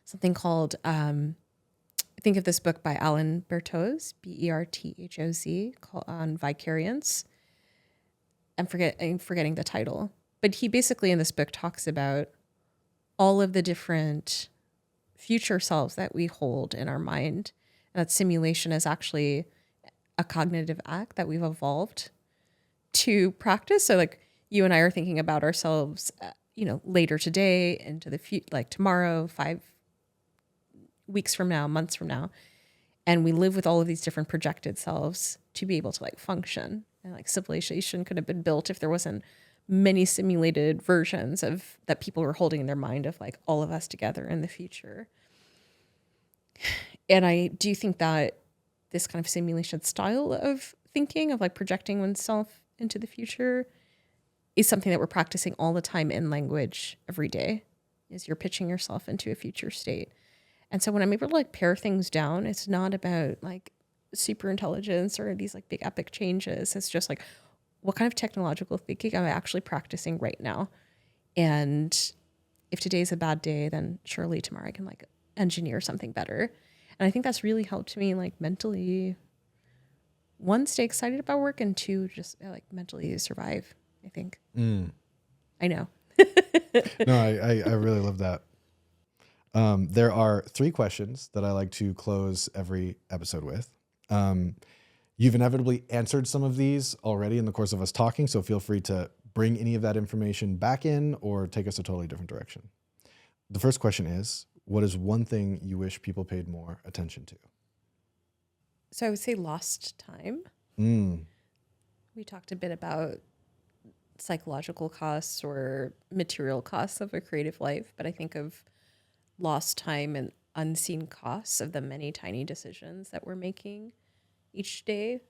something called, think of this book by Alan Berthoz, Berthoz, on vicariance. I'm forgetting the title, but he basically in this book talks about all of the different future selves that we hold in our mind. And that simulation is actually a cognitive act that we've evolved to practice. So like you and I are thinking about ourselves, later today into the future, like tomorrow, 5 weeks from now, months from now. And we live with all of these different projected selves to be able to like function. And like civilization could have been built if there wasn't many simulated versions of that people were holding in their mind of like all of us together in the future. And I do think that this kind of simulation style of thinking of like projecting oneself into the future is something that we're practicing all the time in language every day, is you're pitching yourself into a future state. And so when I'm able to like pare things down, it's not about like super intelligence or these like big epic changes. It's just like, what kind of technological thinking am I actually practicing right now? And if today's a bad day, then surely tomorrow I can like engineer something better. And I think that's really helped me like mentally, one, stay excited about work, and two, just like mentally survive, I think. I know. No, I really love that. There are 3 questions that I like to close every episode with. You've inevitably answered some of these already in the course of us talking, so feel free to bring any of that information back in or take us a totally different direction. The first question is, what is one thing you wish people paid more attention to? So I would say lost time. We talked a bit about psychological costs or material costs of a creative life, but I think of lost time and unseen costs of the many tiny decisions that we're making each day,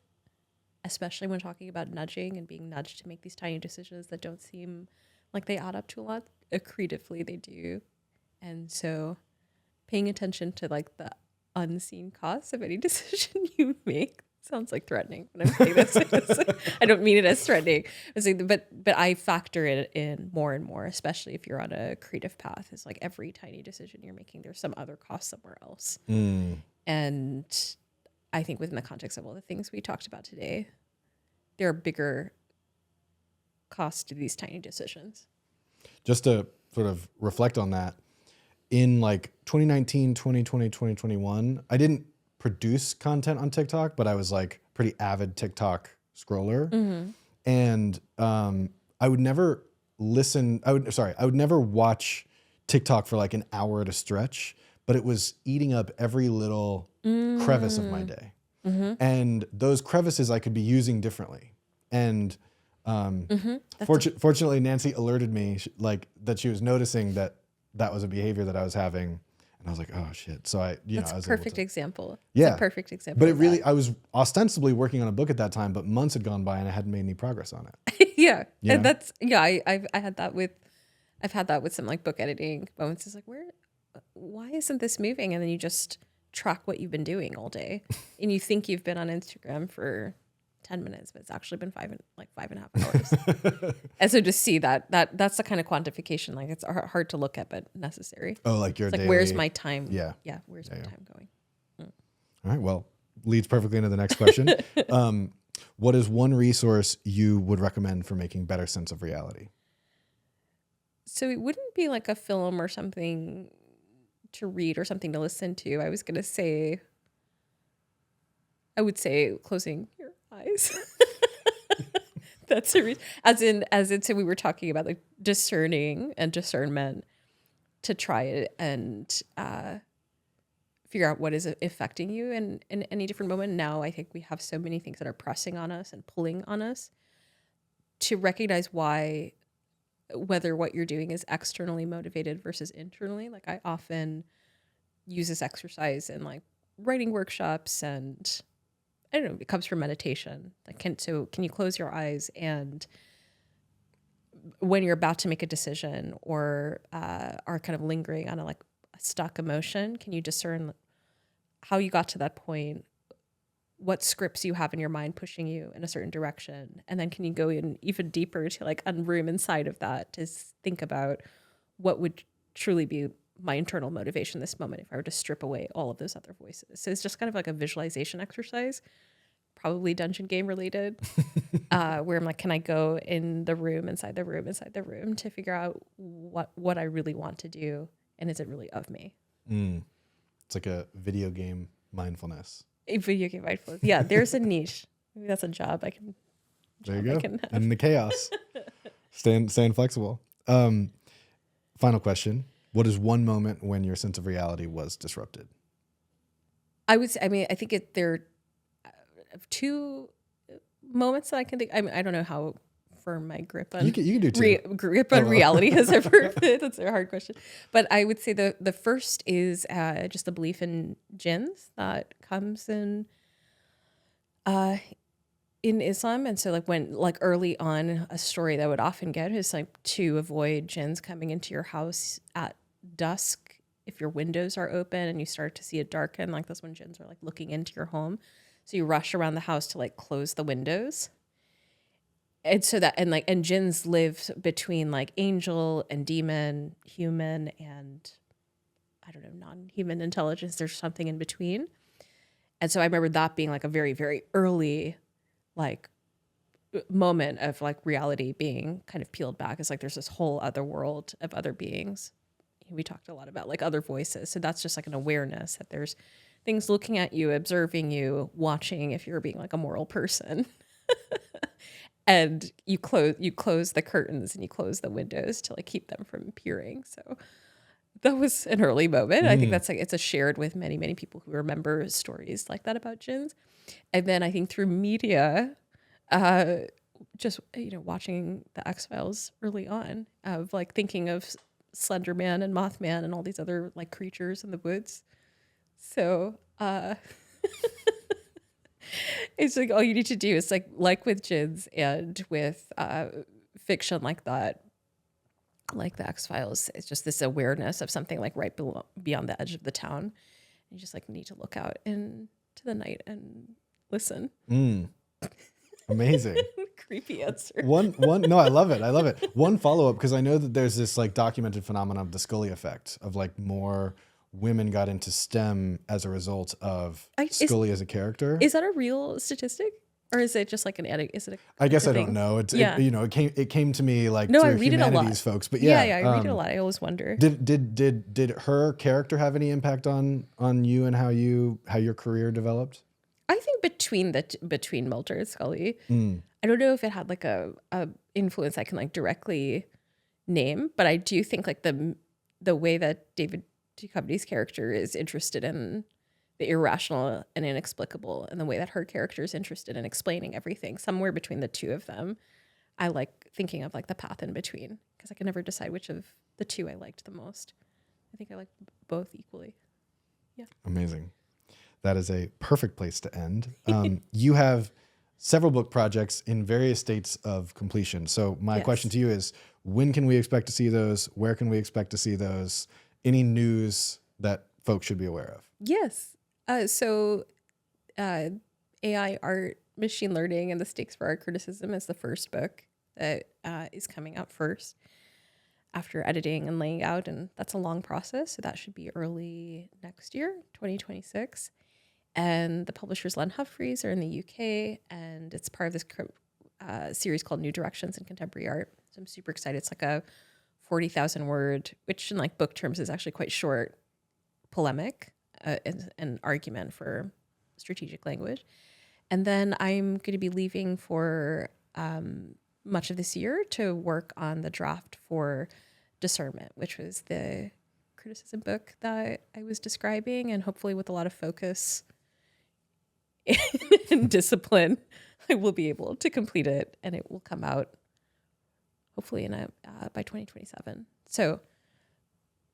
especially when talking about nudging and being nudged to make these tiny decisions that don't seem like they add up to a lot. Creatively, they do. And so paying attention to like the unseen costs of any decision you make. Sounds like threatening when I'm saying this. I don't mean it as threatening. But I factor it in more and more, especially if you're on a creative path. It's like every tiny decision you're making, there's some other cost somewhere else. And I think within the context of all the things we talked about today, there are bigger costs to these tiny decisions. Just to sort of reflect on that, in like 2019, 2020, 2021, I didn't produce content on TikTok, but I was like pretty avid TikTok scroller. And I would never watch TikTok for like an hour at a stretch, but it was eating up every little crevice of my day. And those crevices I could be using differently. And fortunately, Nancy alerted me like that she was noticing that was a behavior that I was having. And I was like, oh shit. So I was a perfect example. Yeah. It's a perfect example. But I was ostensibly working on a book at that time, but months had gone by and I hadn't made any progress on it. Yeah. And I've had that with some like book editing moments. It's like, why isn't this moving? And then you just track what you've been doing all day. And you think you've been on Instagram for 10 minutes, but it's actually been 5.5 hours. And so to see that's the kind of quantification, like it's hard to look at, but necessary. Oh, like your daily... where's my time? Yeah. Where's my time going? All right. Well, leads perfectly into the next question. What is one resource you would recommend for making better sense of reality? So it wouldn't be like a film or something to read or something to listen to. I would say closing your eyes. That's a reason. As in, so we were talking about like discerning and discernment to try it and figure out what is affecting you in any different moment. Now I think we have so many things that are pressing on us and pulling on us to recognize whether what you're doing is externally motivated versus internally. Like I often use this exercise in like writing workshops, and I don't know, it comes from meditation. Can you close your eyes, and when you're about to make a decision or are kind of lingering on a stuck emotion, can you discern how you got to that point, what scripts you have in your mind pushing you in a certain direction, and then can you go in even deeper to like unroom inside of that to think about what would truly be my internal motivation this moment if I were to strip away all of those other voices. So it's just kind of like a visualization exercise, probably dungeon game related, where I'm like, can I go in the room, inside the room to figure out what I really want to do, and is it really of me? It's like a video game mindfulness. A video game mindfulness. Yeah, there's a niche. Maybe that's a job I can. There you go. And the chaos. Staying flexible. Final question. What is one moment when your sense of reality was disrupted? I think there are two moments that I can think. I don't know how firm my grip on you can do two. Grip on reality has ever been. That's a hard question. But I would say the first is just the belief in jinns that comes in Islam. And so when early on, a story that I would often get is to avoid jinns coming into your house at dusk. If your windows are open and you start to see it darken, that's when jinns are looking into your home. So you rush around the house to close the windows. And so and jinns live between angel and demon, human and I don't know, non-human intelligence. There's something in between. And so I remember that being a very, very early moment of reality being kind of peeled back. It's there's this whole other world of other beings. We talked a lot about other voices. So that's just an awareness that there's things looking at you, observing you, watching if you're being a moral person. And you close the curtains and you close the windows to keep them from peering. So that was an early moment. I think that's it's a shared with many, many people who remember stories like that about jinns. And then I think through media, just watching the X-Files early on, of thinking of Slender Man and Mothman and all these other creatures in the woods. So it's all you need to do is with jinns and with fiction like that, like the X-Files, it's just this awareness of something right beyond the edge of the town. You just like need to look out into the night and listen. Amazing. Creepy answer. No, I love it. One follow-up, because I know that there's this like documented phenomenon of the Scully effect of like more women got into STEM as a result of Scully as a character. Is that a real statistic? Or is it just like is it a I guess I thing? don't know. Yeah. It came to me like No, I through read it a lot. humanities folks, but I read it a lot. I always wonder. Did her character have any impact on you and how your career developed? I think between Mulder and Scully, I don't know if it had like a influence I can like directly name, but I do think like the way that David Duchovny's character is interested in the irrational and inexplicable, and the way that her character is interested in explaining everything, somewhere between the two of them, I like thinking of like the path in between, because I can never decide which of the two I liked the most. I think I liked both equally. Yeah. Amazing. That is a perfect place to end. You have several book projects in various states of completion. So my question to you is, when can we expect to see those? Where can we expect to see those? Any news that folks should be aware of? Yes. So AI art, machine learning, and the stakes for art criticism is the first book that is coming out first after editing and laying out. And that's a long process. So that should be early next year, 2026. And the publishers Len Humphreys are in the UK, and it's part of this series called New Directions in Contemporary Art. So I'm super excited. It's like a 40,000 word, which in like book terms is actually quite short, polemic, an argument for strategic language. And then I'm going to be leaving for much of this year to work on the draft for Discernment, which was the criticism book that I was describing, and hopefully with a lot of focus and discipline, I will be able to complete it, and it will come out hopefully by 2027. So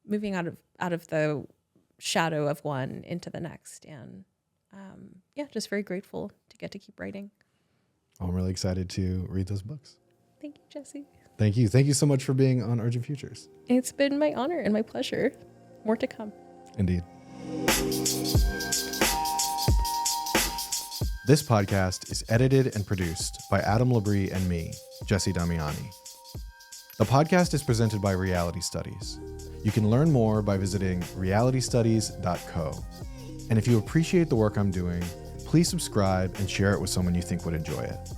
moving out of the shadow of one into the next, and just very grateful to get to keep writing. I'm really excited to read those books. Thank you, Jesse. Thank you so much for being on Urgent Futures. It's been my honor and my pleasure. More to come. Indeed. This podcast is edited and produced by Adam Labrie and me, Jesse Damiani. The podcast is presented by Reality Studies. You can learn more by visiting realitystudies.co. And if you appreciate the work I'm doing, please subscribe and share it with someone you think would enjoy it.